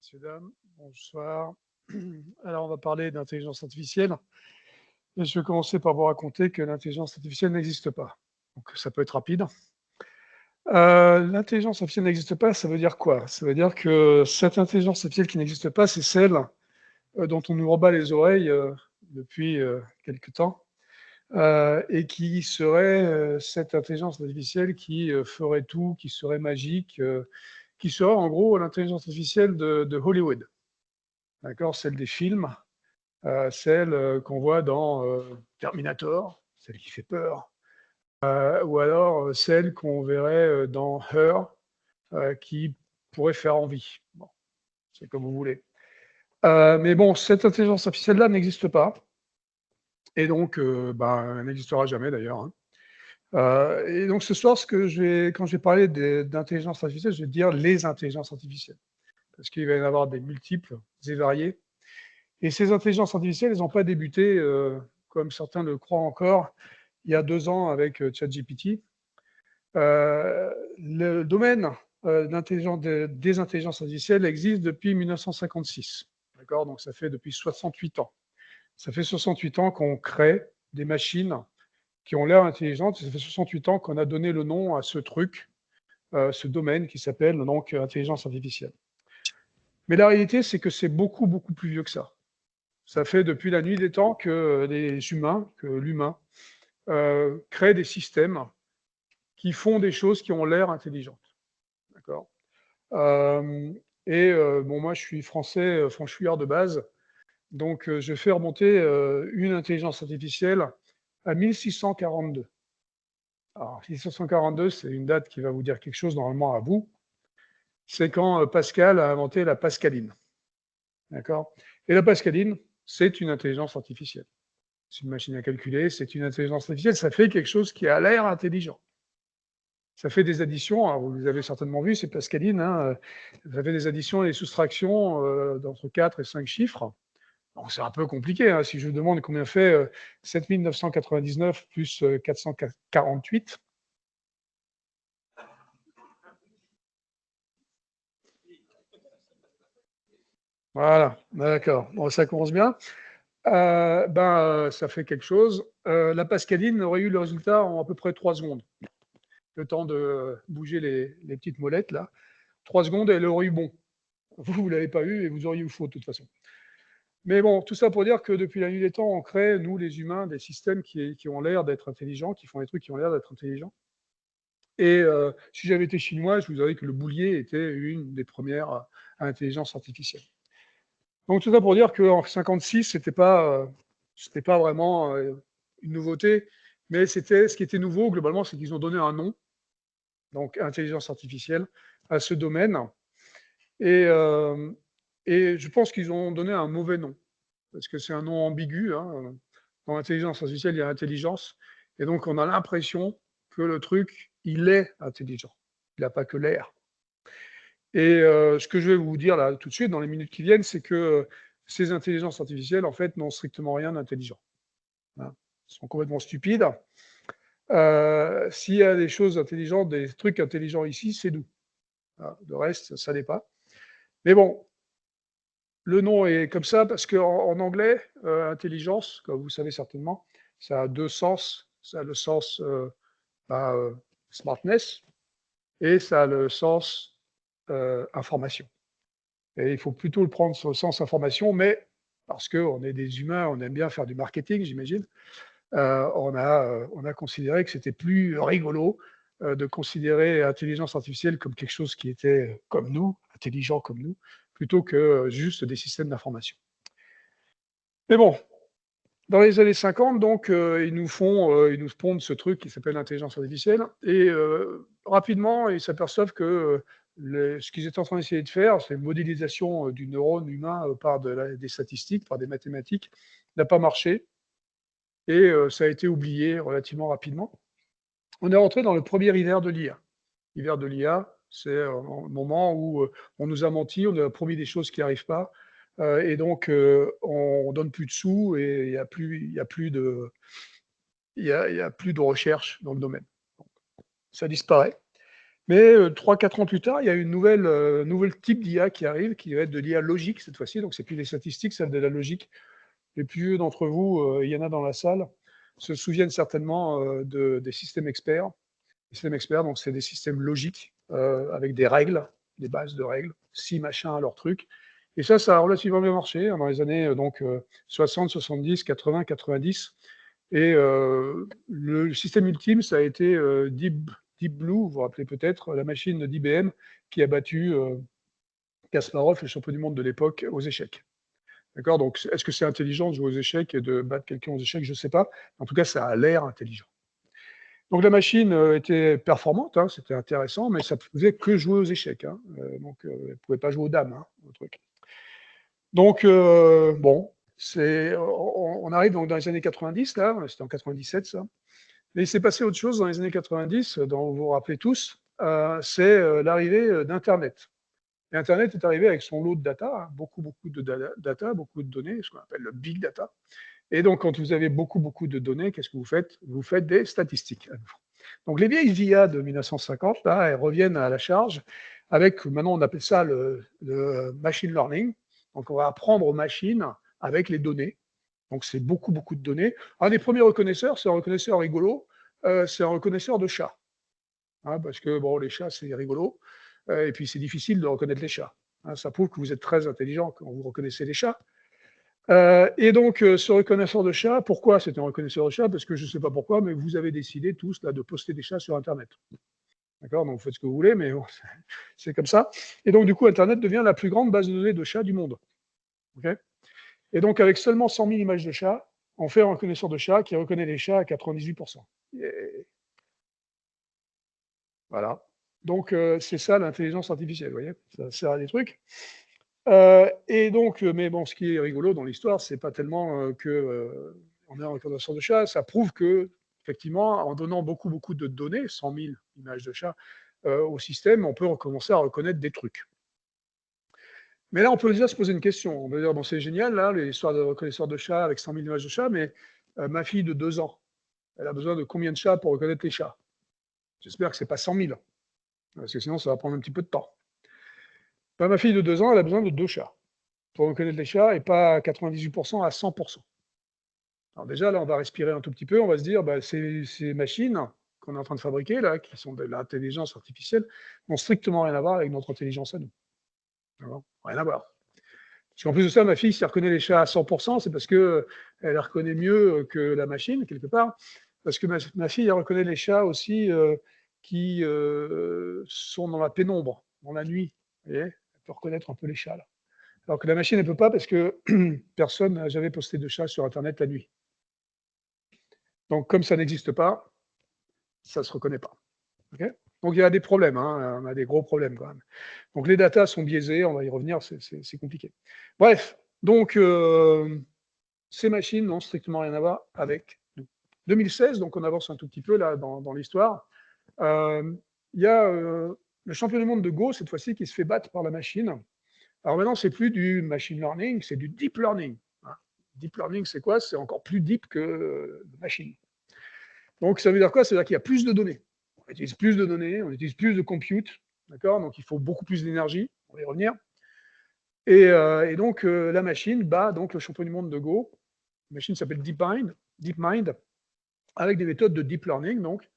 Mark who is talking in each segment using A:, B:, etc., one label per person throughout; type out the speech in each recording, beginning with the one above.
A: Messieurs, dames, bonsoir. Alors, on va parler d'intelligence artificielle. Et je vais commencer par vous raconter que l'intelligence artificielle n'existe pas. Donc, ça peut être rapide. L'intelligence artificielle n'existe pas, ça veut dire quoi? Ça veut dire que cette intelligence artificielle qui n'existe pas, c'est celle dont on nous rebat les oreilles depuis quelque temps, et qui serait cette intelligence artificielle qui ferait tout, qui serait magique, qui serait en gros l'intelligence artificielle de Hollywood. D'accord? Celle des films, celle qu'on voit dans Terminator, celle qui fait peur, ou alors celle qu'on verrait dans Her, qui pourrait faire envie. Bon, c'est comme vous voulez. Mais bon, cette intelligence artificielle-là n'existe pas, et donc elle n'existera jamais d'ailleurs, hein. Et donc ce soir, quand je vais parler d'intelligence artificielle, je vais dire les intelligences artificielles, parce qu'il va y en avoir des multiples et variées. Et ces intelligences artificielles, elles n'ont pas débuté, comme certains le croient encore, il y a 2 ans avec ChatGPT. Le domaine des intelligences artificielles existe depuis 1956. D'accord? Donc ça fait depuis 68 ans. Ça fait 68 ans qu'on crée des machines qui ont l'air intelligentes. Ça fait 68 ans qu'on a donné le nom à ce truc, ce domaine qui s'appelle donc intelligence artificielle. Mais la réalité, c'est que c'est beaucoup, beaucoup plus vieux que ça. Ça fait depuis la nuit des temps que l'humain crée des systèmes qui font des choses qui ont l'air intelligentes. D'accord. Bon, moi, je suis français, franchouillard de base, donc je fais remonter une intelligence artificielle à 1642. Alors, 1642, c'est une date qui va vous dire quelque chose normalement à vous. C'est quand Pascal a inventé la pascaline. D'accord. Et la pascaline, c'est une intelligence artificielle. C'est une machine à calculer, c'est une intelligence artificielle, ça fait quelque chose qui a l'air intelligent. Ça fait des additions, alors vous avez certainement vu, c'est Pascaline, hein, ça fait des additions et des soustractions d'entre 4 et 5 chiffres. Bon, c'est un peu compliqué, hein, si je vous demande combien fait 7999 plus 448. Voilà, d'accord, bon, ça commence bien. Ça fait quelque chose. La Pascaline aurait eu le résultat en à peu près 3 secondes. Le temps de bouger les petites molettes, là. 3 secondes, et elle aurait eu bon. Vous ne l'avez pas eu et vous auriez eu faux, de toute façon. Mais bon, tout ça pour dire que depuis la nuit des temps, on crée, nous les humains, des systèmes qui ont l'air d'être intelligents, qui font des trucs qui ont l'air d'être intelligents. Et si j'avais été chinois, je vous aurais dit que le boulier était une des premières intelligences artificielles. Donc tout ça pour dire qu'en 56, c'était pas vraiment une nouveauté, mais ce qui était nouveau globalement, c'est qu'ils ont donné un nom, donc intelligence artificielle, à ce domaine. Et je pense qu'ils ont donné un mauvais nom, parce que c'est un nom ambigu, hein. Dans l'intelligence artificielle, il y a intelligence, et donc on a l'impression que le truc, il est intelligent. Il n'a pas que l'air. Et ce que je vais vous dire là tout de suite, dans les minutes qui viennent, c'est que ces intelligences artificielles, en fait, n'ont strictement rien d'intelligent. Hein. Elles sont complètement stupides. S'il y a des choses intelligentes, des trucs intelligents ici, c'est nous. Hein. Le reste, ça n'est pas. Mais bon, le nom est comme ça parce qu'en anglais, intelligence, comme vous savez certainement, ça a 2 sens. Ça a le sens smartness et ça a le sens information. Et il faut plutôt le prendre sur le sens information, mais parce qu'on est des humains, on aime bien faire du marketing, j'imagine, on a considéré que c'était plus rigolo de considérer l'intelligence artificielle comme quelque chose qui était comme nous, intelligent comme nous, plutôt que juste des systèmes d'information. Mais bon, dans les années 50, donc, ils nous pondent ce truc qui s'appelle l'intelligence artificielle, et rapidement, ils s'aperçoivent que ce qu'ils étaient en train d'essayer de faire, c'est une modélisation du neurone humain par des statistiques, par des mathématiques, n'a pas marché, et ça a été oublié relativement rapidement. On est rentré dans le premier hiver de l'IA. L'hiver de l'IA, c'est le moment où on nous a menti, on nous a promis des choses qui n'arrivent pas, et donc on donne plus de sous et il y a plus de recherche dans le domaine. Ça disparaît. Mais 3-4 ans plus tard, il y a une nouvelle type d'IA qui arrive, qui va être de l'IA logique cette fois-ci. Donc, c'est plus des statistiques, c'est de la logique. Les plus vieux d'entre vous, il y en a dans la salle, se souviennent certainement des systèmes experts. Les systèmes experts, donc c'est des systèmes logiques avec des règles, des bases de règles, si machin, leur truc. Et ça a relativement bien marché dans les années 60, 70, 80, 90. Et le système ultime, ça a été Deep Blue, vous vous rappelez peut-être, la machine d'IBM qui a battu Kasparov, le champion du monde de l'époque, aux échecs. D'accord. Donc, est-ce que c'est intelligent de jouer aux échecs et de battre quelqu'un aux échecs? Je ne sais pas. En tout cas, ça a l'air intelligent. Donc, la machine était performante, hein, c'était intéressant, mais ça ne faisait que jouer aux échecs. Hein. Donc, elle ne pouvait pas jouer aux dames, hein, au truc. Donc, bon, on arrive donc dans les années 90, là, c'était en 97, ça. Mais il s'est passé autre chose dans les années 90, dont vous vous rappelez tous, c'est l'arrivée d'Internet. Et Internet est arrivé avec son lot de data, hein, beaucoup de data, beaucoup de données, ce qu'on appelle le big data. Et donc, quand vous avez beaucoup de données, qu'est-ce que vous faites? Vous faites des statistiques. Donc, les vieilles IA de 1950, là, elles reviennent à la charge avec, maintenant, on appelle ça le machine learning. Donc, on va apprendre aux machines avec les données. Donc, c'est beaucoup de données. Un des premiers reconnaisseurs, c'est un reconnaisseur rigolo, c'est un reconnaisseur de chats. Hein, parce que, bon, les chats, c'est rigolo. Et puis, c'est difficile de reconnaître les chats. Hein, ça prouve que vous êtes très intelligent quand vous reconnaissez les chats. Et donc, ce reconnaisseur de chats, pourquoi c'est un reconnaisseur de chats? Parce que je ne sais pas pourquoi, mais vous avez décidé tous là, de poster des chats sur Internet. D'accord? Donc, vous faites ce que vous voulez, mais bon, c'est comme ça. Et donc, du coup, Internet devient la plus grande base de données de chats du monde. Okay. Et donc, avec seulement 100 000 images de chats, on fait un reconnaisseur de chats qui reconnaît les chats à 98%. Et voilà. Donc, c'est ça l'intelligence artificielle, vous voyez? Ça sert à des trucs. Et donc, mais bon, ce qui est rigolo dans l'histoire, c'est pas tellement on est en reconnaissance de chat, ça prouve que, effectivement, en donnant beaucoup de données, 100 000 images de chat, au système, on peut recommencer à reconnaître des trucs. Mais là, on peut déjà se poser une question. On peut dire, bon, c'est génial, là, l'histoire de reconnaisseur de chat avec 100 000 images de chat, mais ma fille de 2 ans, elle a besoin de combien de chats pour reconnaître les chats? J'espère que c'est pas 100 000, parce que sinon, ça va prendre un petit peu de temps. Ben, ma fille de 2 ans, elle a besoin de 2 chats pour reconnaître les chats et pas à 98% à 100%. Alors déjà, là, on va respirer un tout petit peu, on va se dire, bah, ces machines qu'on est en train de fabriquer, là, qui sont de l'intelligence artificielle, n'ont strictement rien à voir avec notre intelligence à nous. Rien à voir. Parce qu'en plus de ça, ma fille, si elle reconnaît les chats à 100%, c'est parce qu'elle les reconnaît mieux que la machine, quelque part. Parce que ma fille, elle reconnaît les chats aussi qui sont dans la pénombre, dans la nuit. Vous voyez, elle peut reconnaître un peu les chats, là. Alors que la machine ne peut pas parce que personne n'a jamais posté de chat sur Internet la nuit. Donc, comme ça n'existe pas, ça ne se reconnaît pas. Okay. Donc, il y a des problèmes, hein, on a des gros problèmes quand même. Donc, les datas sont biaisées, on va y revenir, c'est compliqué. Bref, donc, ces machines n'ont strictement rien à voir avec nous. 2016, donc on avance un tout petit peu là dans l'histoire. Il y a le champion du monde de Go, cette fois-ci, qui se fait battre par la machine. Alors maintenant, c'est plus du machine learning, c'est du deep learning. Deep learning, c'est quoi? C'est encore plus deep que la machine. Donc, ça veut dire quoi? Ça veut dire qu'il y a plus de données. On utilise plus de données, on utilise plus de compute, d'accord? Donc, il faut beaucoup plus d'énergie, on va y revenir. Et donc, la machine bat donc le champion du monde de Go. La machine s'appelle DeepMind, avec des méthodes de deep learning, donc.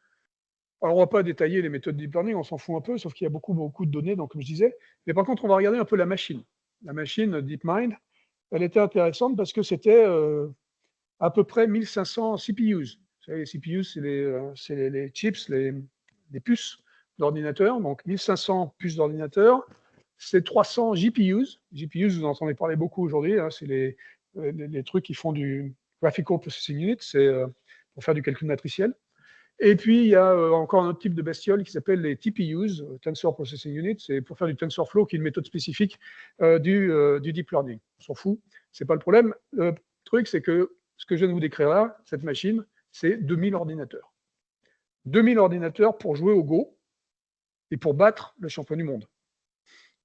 A: Alors, on ne va pas détailler les méthodes de deep learning, on s'en fout un peu, sauf qu'il y a beaucoup de données, donc, comme je disais. Mais par contre, on va regarder un peu la machine. La machine DeepMind, elle était intéressante parce que c'était à peu près 1500 CPUs. Vous savez, les CPUs, c'est les chips, les puces d'ordinateur. Donc, 1500 puces d'ordinateur, c'est 300 GPUs. GPUs, vous en entendez parler beaucoup aujourd'hui. Hein, c'est les trucs qui font du Graphical Processing Unit, c'est pour faire du calcul matriciel. Et puis, il y a encore un autre type de bestiole qui s'appelle les TPUs, Tensor Processing Unit, c'est pour faire du TensorFlow, qui est une méthode spécifique du deep learning. On s'en fout, c'est pas le problème. Le truc, c'est que ce que je viens de vous décrire là, cette machine, c'est 2000 ordinateurs. 2000 ordinateurs pour jouer au Go et pour battre le champion du monde.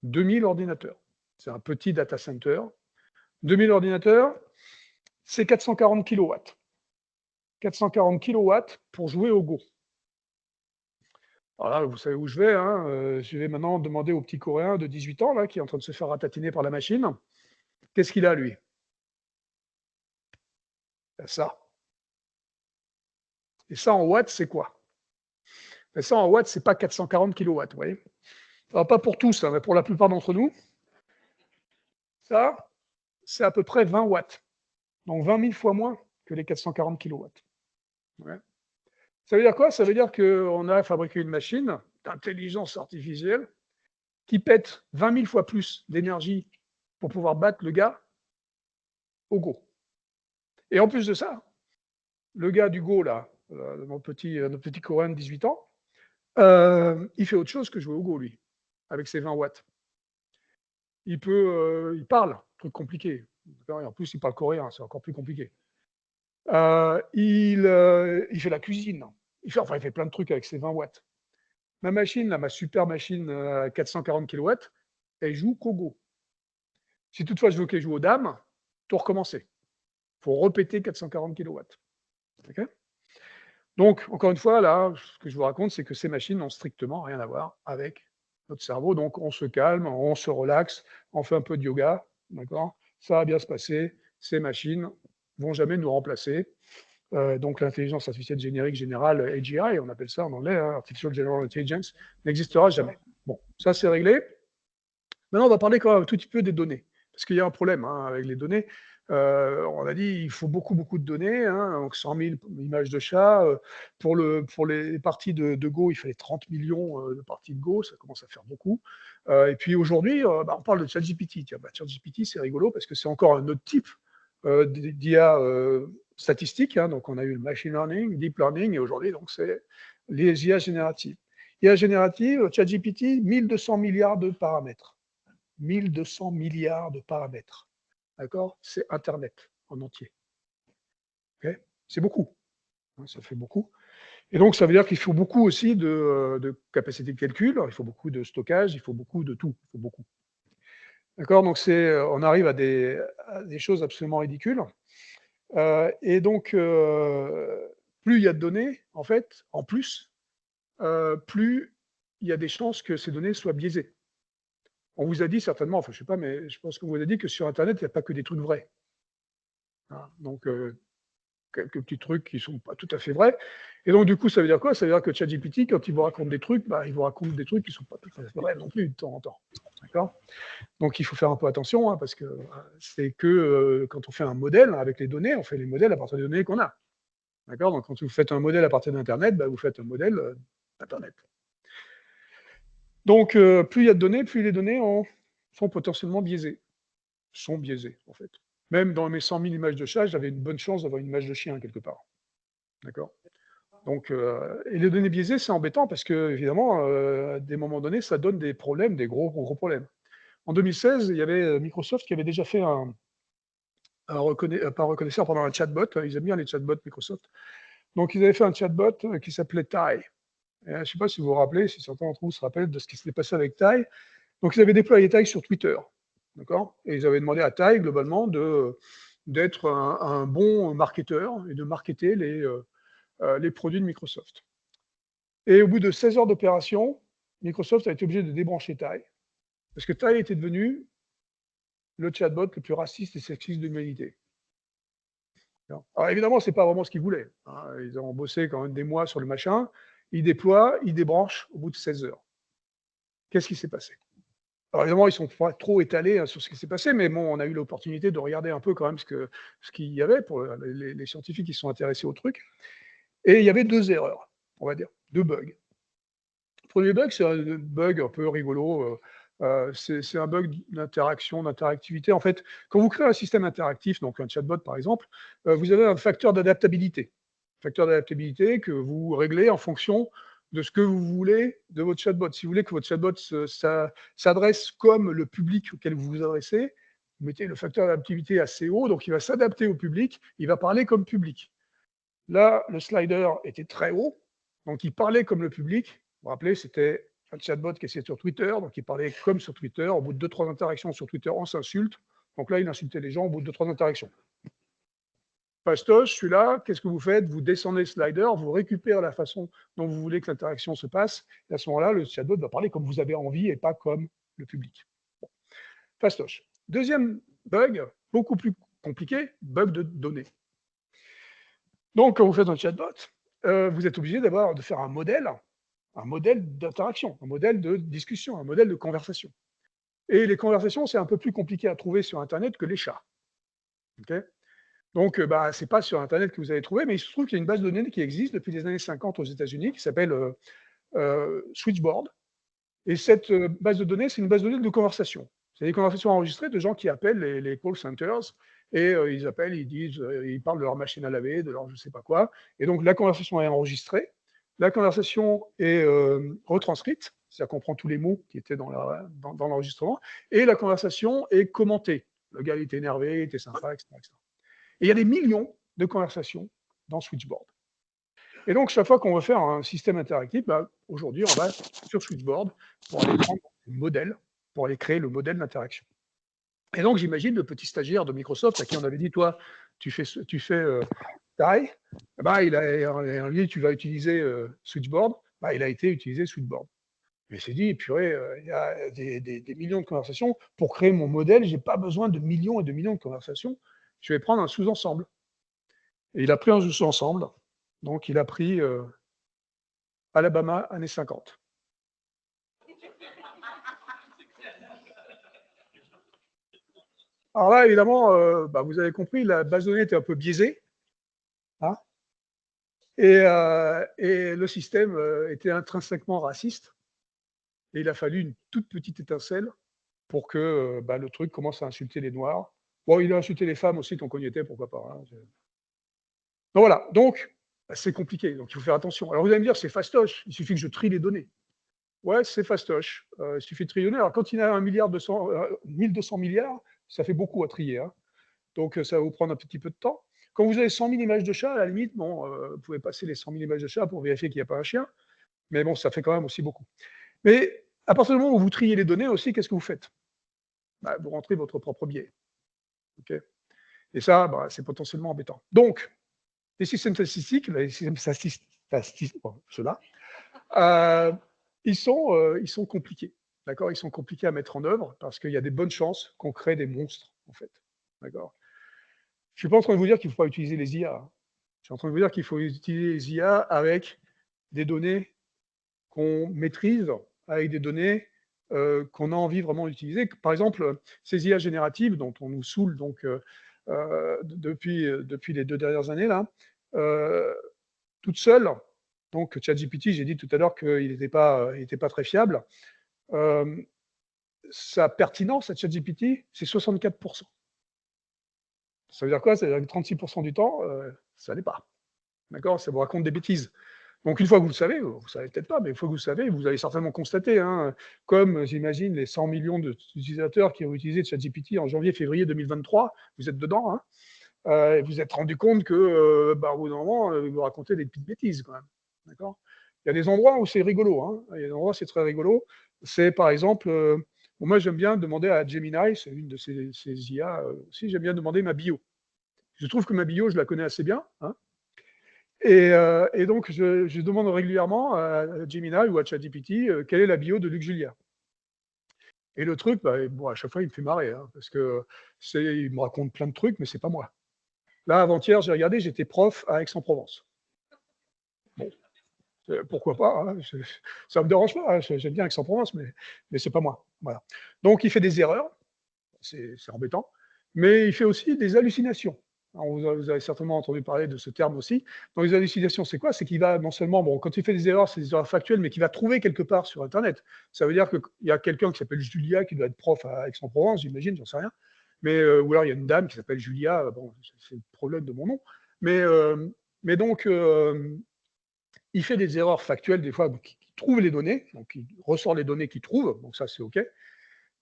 A: 2000 ordinateurs. C'est un petit data center. 2000 ordinateurs, c'est 440 kilowatts. 440 kilowatts pour jouer au Go. Alors là, vous savez où je vais, hein, je vais maintenant demander au petit Coréen de 18 ans, là, qui est en train de se faire ratatiner par la machine. Qu'est-ce qu'il a, lui? Ben, ça. Et ça, en watts, c'est quoi? Ben, ça, en watts, c'est pas 440 kilowatts, vous voyez? Alors, pas pour tous, hein, mais pour la plupart d'entre nous, ça, c'est à peu près 20 watts. Donc 20 000 fois moins que les 440 kilowatts. Ouais. Ça veut dire quoi? Ça veut dire qu'on a fabriqué une machine d'intelligence artificielle qui pète 20 000 fois plus d'énergie pour pouvoir battre le gars au Go. Et en plus de ça, le gars du Go, là, notre petit Coréen de 18 ans, il fait autre chose que jouer au Go, lui, avec ses 20 watts. Il parle, truc compliqué. Et en plus, il parle coréen, c'est encore plus compliqué. Il fait la cuisine. Il fait plein de trucs avec ses 20 watts. Ma machine, là, ma super machine à 440 kilowatts, elle joue qu'au Go. Si toutefois je veux qu'elle joue aux dames, tout recommencer. Il faut répéter 440 kilowatts. Okay, donc, encore une fois, là, ce que je vous raconte, c'est que ces machines n'ont strictement rien à voir avec notre cerveau. Donc, on se calme, on se relaxe, on fait un peu de yoga, d'accord? Ça va bien se passer. Ces machines vont jamais nous remplacer. Donc, l'intelligence artificielle générique générale, AGI, on appelle ça en anglais, hein, Artificial General Intelligence, n'existera jamais. Bon, ça c'est réglé. Maintenant, on va parler quand même un tout petit peu des données, parce qu'il y a un problème hein, avec les données. On a dit il faut beaucoup, beaucoup de données, hein, donc 100 000 images de chat. Pour les parties de Go, il fallait 30 millions de parties de Go, ça commence à faire beaucoup. Et puis aujourd'hui, on parle de ChatGPT. Tiens, ChatGPT, c'est rigolo parce que c'est encore un autre type d'IA statistique. Hein, donc on a eu le machine learning, deep learning, et aujourd'hui, donc c'est les IA génératives. IA générative, ChatGPT, 1200 milliards de paramètres. 1200 milliards de paramètres. D'accord? C'est Internet en entier. Okay, c'est beaucoup. Hein, ça fait beaucoup. Et donc, ça veut dire qu'il faut beaucoup aussi de capacité de calcul, il faut beaucoup de stockage, il faut beaucoup de tout. Il faut beaucoup. D'accord? Donc, on arrive à des choses absolument ridicules. Et donc, plus il y a de données, en fait, en plus, plus il y a des chances que ces données soient biaisées. On vous a dit certainement, enfin je sais pas, mais je pense qu'on vous a dit que sur Internet, il n'y a pas que des trucs vrais. Hein, donc, quelques petits trucs qui ne sont pas tout à fait vrais. Et donc, du coup, ça veut dire quoi? Ça veut dire que ChatGPT, quand il vous raconte des trucs, il vous raconte des trucs qui ne sont pas tout à fait vrais non plus, de temps en temps. D'accord? Donc, il faut faire un peu attention, hein, parce que c'est que quand on fait un modèle avec les données, on fait les modèles à partir des données qu'on a. D'accord? Donc, quand vous faites un modèle à partir d'Internet, vous faites un modèle d'Internet. Donc, plus il y a de données, plus les données sont potentiellement biaisées. Sont biaisées, en fait. Même dans mes 100 000 images de chat, j'avais une bonne chance d'avoir une image de chien quelque part. D'accord? Donc, et les données biaisées, c'est embêtant parce que, évidemment, à des moments donnés, ça donne des problèmes, des gros, gros, gros problèmes. En 2016, il y avait Microsoft qui avait déjà fait pas reconnaisseur, pendant un chatbot. Ils aiment bien les chatbots Microsoft. Donc, ils avaient fait un chatbot qui s'appelait Tai. Je ne sais pas si vous vous rappelez, si certains d'entre vous se rappellent de ce qui s'était passé avec Tai. Donc, ils avaient déployé Tai sur Twitter. D'accord? Et ils avaient demandé à Tai, globalement, d'être un bon marketeur et de marketer les produits de Microsoft. Et au bout de 16 heures d'opération, Microsoft a été obligé de débrancher Tai, parce que Tai était devenu le chatbot le plus raciste et sexiste de l'humanité. Alors évidemment, ce n'est pas vraiment ce qu'ils voulaient. Hein. Ils ont bossé quand même des mois sur le machin. Ils déploient, ils débranchent au bout de 16 heures. Qu'est-ce qui s'est passé? Alors évidemment, ils ne sont pas trop étalés hein, sur ce qui s'est passé, mais bon, on a eu l'opportunité de regarder un peu quand même ce qu'il y avait pour les scientifiques qui sont intéressés au truc. Et il y avait 2 erreurs, on va dire, 2 bugs. Le premier bug, c'est un bug un peu rigolo. C'est un bug d'interaction, d'interactivité. En fait, quand vous créez un système interactif, donc un chatbot par exemple, vous avez un facteur d'adaptabilité. Facteur d'adaptabilité que vous réglez en fonction de ce que vous voulez de votre chatbot. Si vous voulez que votre chatbot s'adresse comme le public auquel vous vous adressez, vous mettez le facteur d'adaptabilité assez haut, donc il va s'adapter au public, il va parler comme public. Là, le slider était très haut, donc il parlait comme le public. Vous vous rappelez, c'était un chatbot qui était sur Twitter, donc il parlait comme sur Twitter. Au bout de 2-3 interactions sur Twitter, on s'insulte. Donc là, il insultait les gens au bout de 2-3 interactions. Fastoche, celui-là, qu'est-ce que vous faites? Vous descendez le slider, vous récupérez la façon dont vous voulez que l'interaction se passe, et à ce moment-là, le chatbot va parler comme vous avez envie et pas comme le public. Bon. Fastoche. Deuxième bug, beaucoup plus compliqué, bug de données. Donc, quand vous faites un chatbot, vous êtes obligé de faire un modèle d'interaction, un modèle de discussion, un modèle de conversation. Et les conversations, c'est un peu plus compliqué à trouver sur Internet que les chats. Okay, donc, c'est pas sur Internet que vous allez trouver, mais il se trouve qu'il y a une base de données qui existe depuis les années 50 aux États-Unis qui s'appelle Switchboard. Et cette base de données, c'est une base de données de conversation. C'est des conversations enregistrées de gens qui appellent les call centers et ils appellent, ils disent, ils parlent de leur machine à laver, de leur je sais pas quoi. Et donc la conversation est enregistrée, la conversation est retranscrite, c'est-à-dire qu'on prend tous les mots qui étaient dans l'enregistrement, et la conversation est commentée. Le gars, il était énervé, il était sympa, etc., etc. Et il y a des millions de conversations dans Switchboard. Et donc, chaque fois qu'on veut faire un système interactif, aujourd'hui, on va sur Switchboard pour aller prendre le modèle, pour aller créer le modèle d'interaction. Et donc, j'imagine le petit stagiaire de Microsoft à qui on avait dit, toi, tu fais TIE, lui, tu vas utiliser Switchboard, il a été utilisé Switchboard. Mais il s'est dit, purée, il y a des millions de conversations. Pour créer mon modèle, je n'ai pas besoin de millions et de millions de conversations. Je vais prendre un sous-ensemble. Et il a pris un sous-ensemble. Donc, il a pris Alabama, années 50. Alors là, évidemment, vous avez compris, la base de données était un peu biaisée. Hein, et le système était intrinsèquement raciste. Et il a fallu une toute petite étincelle pour que le truc commence à insulter les Noirs. Bon, il a insulté les femmes aussi, tant qu'on y était, pourquoi pas. Hein. Donc voilà, donc c'est compliqué, donc il faut faire attention. Alors vous allez me dire, c'est fastoche, il suffit que je trie les données. Ouais, c'est fastoche, il suffit de trier les données. Alors quand il y a 1200 milliards, ça fait beaucoup à trier. Hein. Donc ça va vous prendre un petit peu de temps. Quand vous avez 100 000 images de chats, à la limite, bon, vous pouvez passer les 100 000 images de chats pour vérifier qu'il n'y a pas un chien. Mais bon, ça fait quand même aussi beaucoup. Mais à partir du moment où vous triez les données aussi, qu'est-ce que vous faites? Vous rentrez votre propre biais. Okay, et ça, c'est potentiellement embêtant. Donc, les systèmes statistiques, ceux-là, ils sont compliqués. D'accord, ils sont compliqués à mettre en œuvre parce qu'il y a des bonnes chances qu'on crée des monstres, en fait. D'accord. Je ne suis pas en train de vous dire qu'il ne faut pas utiliser les IA. Hein. Je suis en train de vous dire qu'il faut utiliser les IA avec des données qu'on maîtrise, avec des données qu'on a envie vraiment d'utiliser. Par exemple, ces IA génératives dont on nous saoule donc depuis les 2 dernières années là, toutes seules. Donc ChatGPT, j'ai dit tout à l'heure qu'il n'était pas très fiable. Sa pertinence à ChatGPT, c'est 64%. Ça veut dire quoi? Ça veut dire que 36% du temps, ça n'est pas. D'accord? Ça vous raconte des bêtises. Donc une fois que vous le savez peut-être pas, mais une fois que vous le savez, vous allez certainement constater, hein, comme j'imagine les 100 millions d'utilisateurs qui ont utilisé ChatGPT en janvier-février 2023, vous êtes dedans, hein, et vous êtes rendu compte que, au bout d'un moment, vous racontez des petites bêtises quand même. D'accord? Il y a des endroits où c'est rigolo, hein, il y a des endroits où c'est très rigolo. C'est par exemple, moi j'aime bien demander à Gemini, c'est une de ces IA aussi, j'aime bien demander ma bio. Je trouve que ma bio, je la connais assez bien, hein, et donc, je demande régulièrement à Gemini ou à ChatGPT quelle est la bio de Luc Julia. Et le truc, à chaque fois, il me fait marrer, hein, parce que il me raconte plein de trucs, mais c'est pas moi. Là, avant-hier, j'ai regardé, j'étais prof à Aix-en-Provence. Bon, pourquoi pas, hein, ça me dérange pas, hein, j'aime bien Aix-en-Provence, mais c'est pas moi. Voilà. Donc, il fait des erreurs, c'est embêtant, mais il fait aussi des hallucinations. Alors, vous avez certainement entendu parler de ce terme aussi. Dans les hallucinations, c'est quoi? C'est qu'il va non seulement, quand il fait des erreurs, c'est des erreurs factuelles, mais qu'il va trouver quelque part sur Internet. Ça veut dire qu'il y a quelqu'un qui s'appelle Julia, qui doit être prof à Aix-en-Provence, j'imagine, j'en sais rien. Mais, ou alors il y a une dame qui s'appelle Julia, c'est le problème de mon nom. Mais donc, il fait des erreurs factuelles, des fois, donc, il trouve les données, donc il ressort les données qu'il trouve, donc ça c'est OK.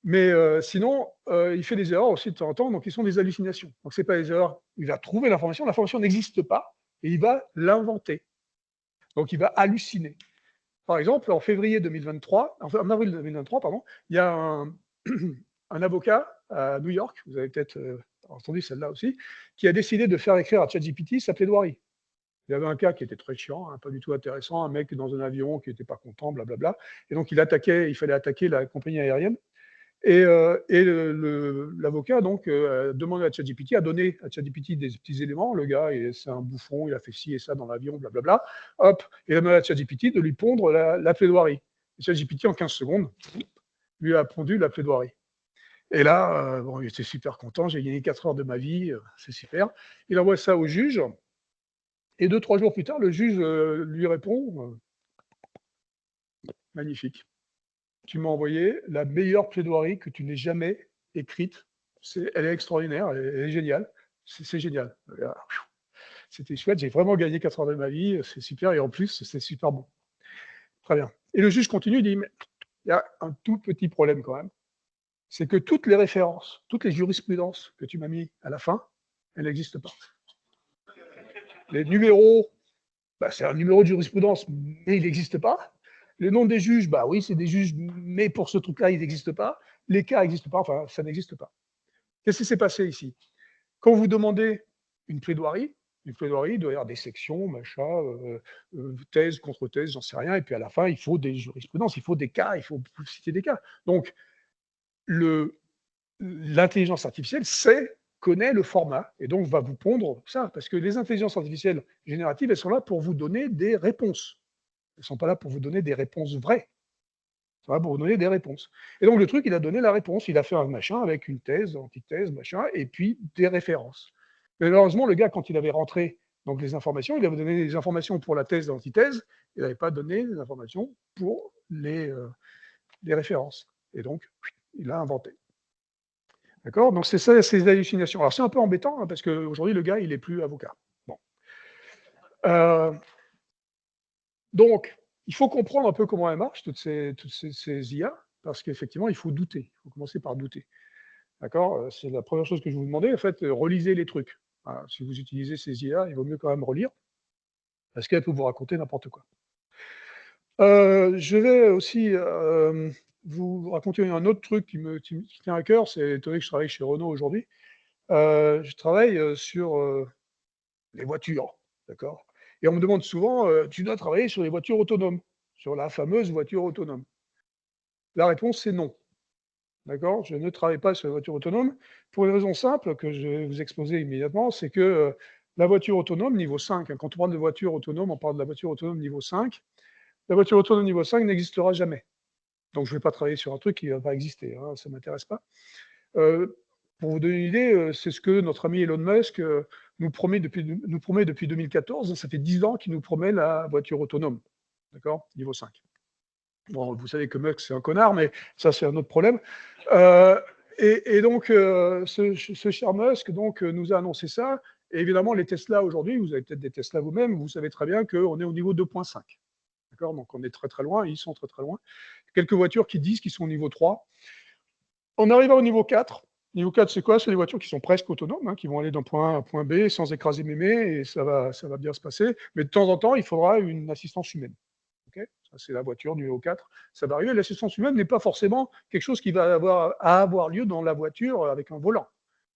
A: Mais sinon, il fait des erreurs aussi de temps en temps, donc ils sont des hallucinations. Donc c'est pas des erreurs, il va trouver l'information n'existe pas, et il va l'inventer. Donc il va halluciner. Par exemple, en avril 2023, pardon, il y a un avocat à New York, vous avez peut-être entendu celle-là aussi, qui a décidé de faire écrire à ChatGPT sa plaidoirie. Il y avait un cas qui était très chiant, hein, pas du tout intéressant, un mec dans un avion qui n'était pas content, blablabla. Et donc, il fallait attaquer la compagnie aérienne. Et l'avocat donc demandé à ChatGPT, a donné à ChatGPT des petits éléments. Le gars, c'est un bouffon, il a fait ci et ça dans l'avion, blablabla. Hop, il a demandé à ChatGPT de lui pondre la plaidoirie. Et ChatGPT, en 15 secondes, lui a pondu la plaidoirie. Et là, bon, il était super content, j'ai gagné 4 heures de ma vie, c'est super. Il envoie ça au juge, et 2-3 jours plus tard, le juge lui répond magnifique. Tu m'as envoyé la meilleure plaidoirie que tu n'aies jamais écrite. Elle est extraordinaire, elle est géniale. C'est génial. C'était chouette, j'ai vraiment gagné 4 heures de ma vie, c'est super, et en plus, c'est super bon. Très bien. Et le juge continue, il dit, mais il y a un tout petit problème quand même. C'est que toutes les références, toutes les jurisprudences que tu m'as mis à la fin, elles n'existent pas. Les numéros, bah, c'est un numéro de jurisprudence, mais il n'existe pas. Le nom des juges, bah oui, c'est des juges, mais pour ce truc-là, il n'existe pas. Les cas n'existent pas, enfin, ça n'existe pas. Qu'est-ce qui s'est passé ici? Quand vous demandez une plaidoirie, il doit y avoir des sections, machin, thèse, contre-thèse, j'en sais rien, et puis à la fin, il faut des jurisprudences, il faut des cas, il faut citer des cas. Donc, l'intelligence artificielle connaît le format, et donc va vous pondre ça, parce que les intelligences artificielles génératives, elles sont là pour vous donner des réponses. Elles ne sont pas là pour vous donner des réponses vraies. Elles sont là pour vous donner des réponses. Et donc le truc, il a donné la réponse, il a fait un machin avec une thèse, antithèse, machin, et puis des références. Mais malheureusement, le gars, quand il avait rentré donc, les informations, il avait donné des informations pour la thèse, l'antithèse, il n'avait pas donné des informations pour les références. Et donc, il a inventé. D'accord? Donc c'est ça, ces hallucinations. Alors c'est un peu embêtant, hein, parce qu'aujourd'hui, le gars, il n'est plus avocat. Bon. Donc, il faut comprendre un peu comment elles marchent, toutes ces IA, parce qu'effectivement, il faut douter. Il faut commencer par douter. D'accord? C'est la première chose que je vous demandais. En fait, relisez les trucs. Voilà, si vous utilisez ces IA, il vaut mieux quand même relire, parce qu'elle peut vous raconter n'importe quoi. Je vais aussi vous raconter un autre truc qui me tient à cœur. C'est étonné que je travaille chez Renault aujourd'hui. Je travaille sur les voitures, d'accord? Et on me demande souvent, tu dois travailler sur les voitures autonomes, sur la fameuse voiture autonome. La réponse, c'est non. D'accord? Je ne travaille pas sur les voitures autonomes pour une raison simple que je vais vous exposer immédiatement, c'est que la voiture autonome niveau 5, hein, quand on parle de voiture autonome, on parle de la voiture autonome niveau 5. La voiture autonome niveau 5 n'existera jamais. Donc je ne vais pas travailler sur un truc qui ne va pas exister, hein, ça ne m'intéresse pas. Pour vous donner une idée, c'est ce que notre ami Elon Musk nous promet depuis 2014. Ça fait 10 ans qu'il nous promet la voiture autonome, d'accord? Niveau 5. Bon, vous savez que Musk, c'est un connard, mais ça, c'est un autre problème. Et donc, ce cher Musk donc, nous a annoncé ça. Et évidemment, les Tesla aujourd'hui, vous avez peut-être des Tesla vous-même, vous savez très bien qu'on est au niveau 2.5. D'accord? Donc, on est très très loin, ils sont très très loin. Quelques voitures qui disent qu'ils sont au niveau 3. On arrive au niveau 4. Niveau 4, c'est quoi? C'est des voitures qui sont presque autonomes, hein, qui vont aller d'un point A à un point B sans écraser mémé, et ça va bien se passer. Mais de temps en temps, il faudra une assistance humaine. Okay, ça, c'est la voiture niveau 4. Ça va arriver. L'assistance humaine n'est pas forcément quelque chose qui va avoir lieu dans la voiture avec un volant.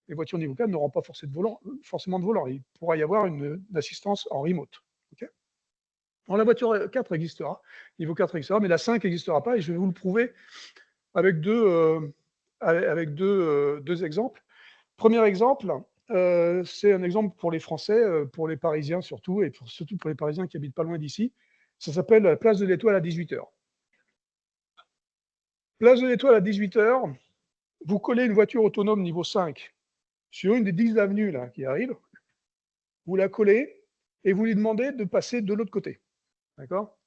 A: Les voitures niveau 4 n'auront pas forcément de volant. Il pourra y avoir une assistance en remote. Okay, bon, la voiture 4 existera, niveau 4 existera, mais la 5 n'existera pas, et je vais vous le prouver avec deux exemples. Premier exemple, c'est un exemple pour les Français, pour les Parisiens surtout, et surtout pour les Parisiens qui habitent pas loin d'ici. Ça s'appelle la place de l'Étoile à 18h. Place de l'Étoile à 18h, vous collez une voiture autonome niveau 5 sur une des 10 avenues là, qui arrivent, vous la collez et vous lui demandez de passer de l'autre côté. D'accord?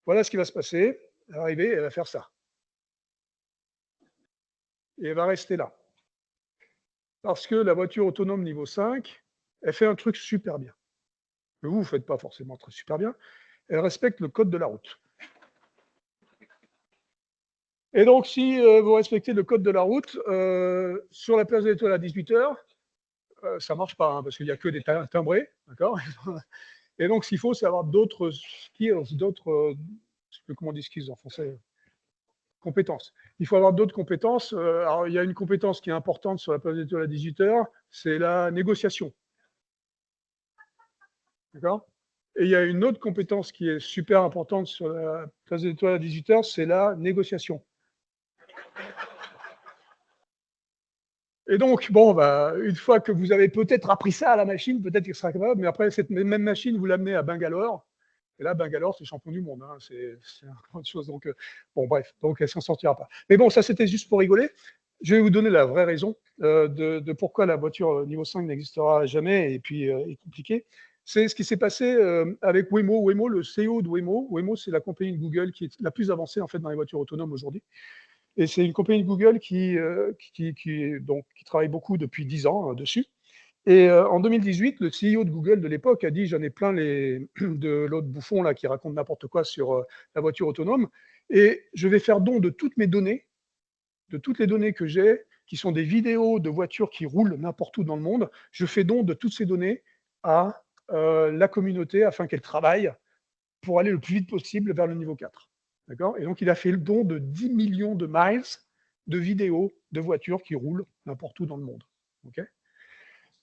A: Voilà ce qui va se passer. Elle va arriver, elle va faire ça. Et elle va rester là. Parce que la voiture autonome niveau 5, elle fait un truc super bien. Que vous ne faites pas forcément très super bien. Elle respecte le code de la route. Et donc, si vous respectez le code de la route, sur la place de l'Étoile à 18h, ça ne marche pas, hein, parce qu'il n'y a que des timbrés, d'accord? Et donc, ce qu'il faut, c'est avoir d'autres skills, je ne sais plus comment on dit skills en français. compétences. Il faut avoir d'autres compétences. Alors, il y a une compétence qui est importante sur la place d'étoile à 18h, c'est la négociation. D'accord? Et il y a une autre compétence qui est super importante sur la place d'étoile à 18h, c'est la négociation. Et donc, bon, bah, une fois que vous avez peut-être appris ça à la machine, peut-être qu'elle sera capable, mais après, cette même machine, vous l'amenez à Bangalore, et là, Bangalore, c'est champion du monde, hein, c'est encore autre chose. Donc, bon, bref, donc elle s'en sortira pas. Mais bon, ça, c'était juste pour rigoler. Je vais vous donner la vraie raison de pourquoi la voiture niveau 5 n'existera jamais et puis est compliquée. C'est ce qui s'est passé avec Waymo. Waymo, le CEO de Waymo. Waymo, c'est la compagnie de Google qui est la plus avancée en fait dans les voitures autonomes aujourd'hui. Et c'est une compagnie de Google qui travaille beaucoup depuis 10 ans dessus. Et en 2018, le CEO de Google de l'époque a dit: j'en ai plein de l'autre bouffon là qui raconte n'importe quoi sur la voiture autonome, et je vais faire don de toutes mes données, de toutes les données que j'ai, qui sont des vidéos de voitures qui roulent n'importe où dans le monde. Je fais don de toutes ces données à la communauté afin qu'elle travaille pour aller le plus vite possible vers le niveau 4. D'accord? Et donc, il a fait le don de 10 millions de miles de vidéos de voitures qui roulent n'importe où dans le monde. Okay?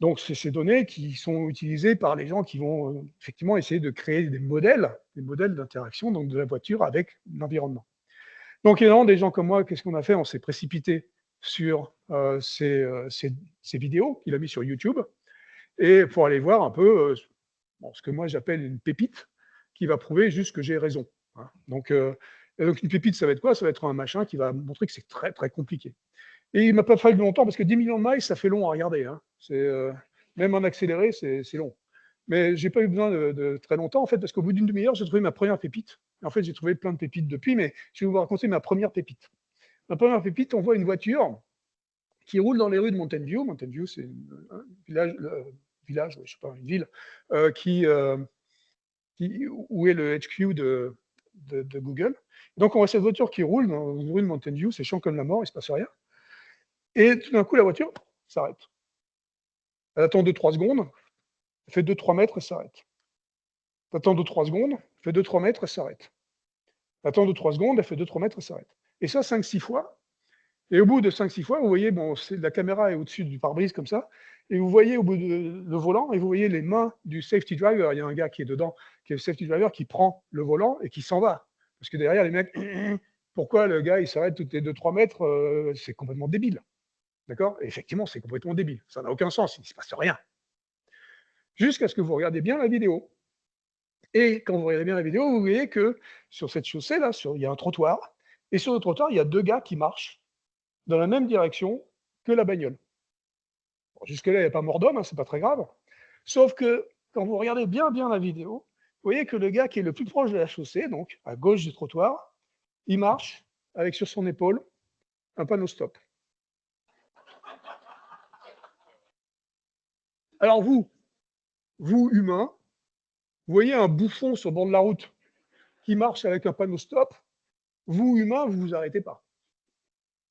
A: Donc, c'est ces données qui sont utilisées par les gens qui vont effectivement essayer de créer des modèles d'interaction donc de la voiture avec l'environnement. Donc, évidemment, des gens comme moi, qu'est-ce qu'on a fait? On s'est précipité sur ces vidéos qu'il a mis sur YouTube, et pour aller voir un peu ce que moi j'appelle une pépite, qui va prouver juste que j'ai raison. Hein. Donc une pépite, ça va être quoi? Ça va être un machin qui va montrer que c'est très, très compliqué. Et il m'a pas fallu longtemps, parce que 10 millions de miles, ça fait long à regarder. Hein. Même en accéléré, c'est long. Mais j'ai pas eu besoin de très longtemps, en fait, parce qu'au bout d'une demi-heure, j'ai trouvé ma première pépite. Et en fait, j'ai trouvé plein de pépites depuis, mais je vais vous raconter ma première pépite. Ma première pépite, on voit une voiture qui roule dans les rues de Mountain View. Mountain View, c'est un village, je sais pas, une ville, où est le HQ de Google. Donc, on voit cette voiture qui roule dans une rue de Mountain View, c'est chiant comme la mort, il ne se passe rien. Et tout d'un coup, la voiture s'arrête. Elle attend 2-3 secondes, elle fait 2-3 mètres et s'arrête. Elle attend 2-3 secondes, elle fait 2-3 mètres et s'arrête. Elle attend 2-3 secondes, elle fait 2-3 mètres et s'arrête. Et ça, 5-6 fois. Et au bout de 5-6 fois, vous voyez, bon, la caméra est au-dessus du pare-brise comme ça, et vous voyez au bout le volant, et vous voyez les mains du safety driver. Il y a un gars qui est dedans, qui est le safety driver, qui prend le volant et qui s'en va. Parce que derrière, les mecs, pourquoi le gars, il s'arrête toutes les 2-3 mètres? C'est complètement débile. D'accord? Et effectivement, c'est complètement débile. Ça n'a aucun sens, il ne se passe rien. Jusqu'à ce que vous regardiez bien la vidéo. Et quand vous regardez bien la vidéo, vous voyez que sur cette chaussée-là, il y a un trottoir, et sur le trottoir, il y a 2 gars qui marchent dans la même direction que la bagnole. Bon, jusque-là, il n'y a pas mort d'homme, hein, c'est pas très grave. Sauf que quand vous regardez bien la vidéo, vous voyez que le gars qui est le plus proche de la chaussée, donc à gauche du trottoir, il marche avec sur son épaule un panneau stop. Alors vous humains, vous voyez un bouffon sur le bord de la route qui marche avec un panneau stop, vous humains, vous vous arrêtez pas.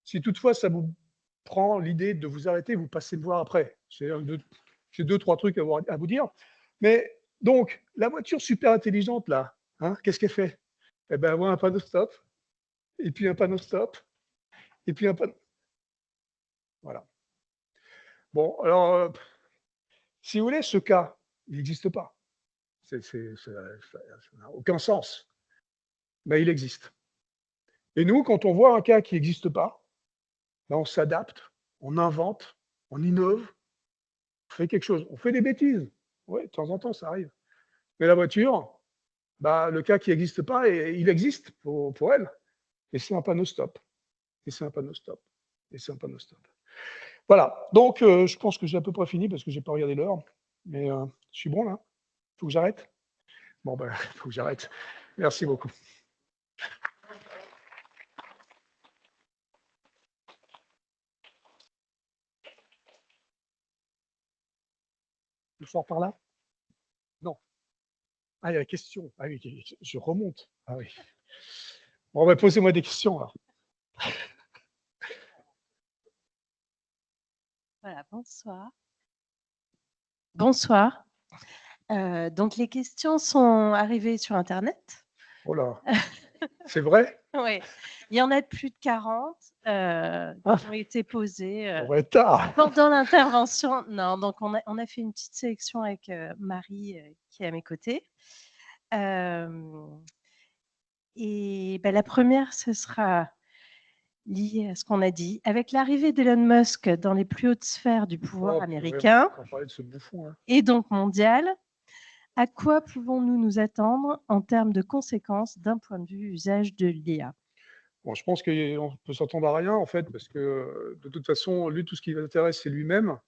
A: Si toutefois ça vous prend l'idée de vous arrêter, vous passez me voir après. J'ai 2-3 trucs à vous dire. Mais donc, la voiture super intelligente, là, hein, qu'est-ce qu'elle fait? Eh bien, elle voit un panneau stop, et puis un panneau stop, et puis un panneau. Voilà. Bon, alors, si vous voulez, ce cas, il n'existe pas. Ça n'a aucun sens. Mais il existe. Et nous, quand on voit un cas qui n'existe pas, ben on s'adapte, on invente, on innove, on fait quelque chose. On fait des bêtises. Oui, de temps en temps, ça arrive. Mais la voiture, bah, le cas qui n'existe pas, il existe pour elle. Et c'est un panneau stop. Et c'est un panneau stop. Et c'est un panneau stop. Voilà. Donc, je pense que j'ai à peu près fini parce que je n'ai pas regardé l'heure. Mais je suis bon là. Il faut que j'arrête. Bon, ben, il faut que j'arrête. Merci beaucoup. Je sors par là? Non. Ah, il y a la question. Ah oui, je remonte. Ah oui. Bon, ben, posez-moi des questions alors.
B: Voilà, bonsoir. Bonsoir. Donc les questions sont arrivées sur internet.
A: Oh là. C'est vrai?
B: Oui, il y en a de plus de 40
A: Ah,
B: qui ont été posés
A: on va être tard.
B: pendant l'intervention. Non, donc on a fait une petite sélection avec Marie qui est à mes côtés. Et ben, la première, ce sera lié à ce qu'on a dit. Avec l'arrivée d'Elon Musk dans les plus hautes sphères du pouvoir
A: Oh, purée,
B: américain
A: on va parler de ce bouffon, hein.
B: et donc mondial, à quoi pouvons-nous nous attendre en termes de conséquences d'un point de vue usage de l'IA?
A: Bon, je pense qu'on peut s'attendre à rien, en fait, parce que de toute façon, lui, tout ce qui l'intéresse, c'est lui-même.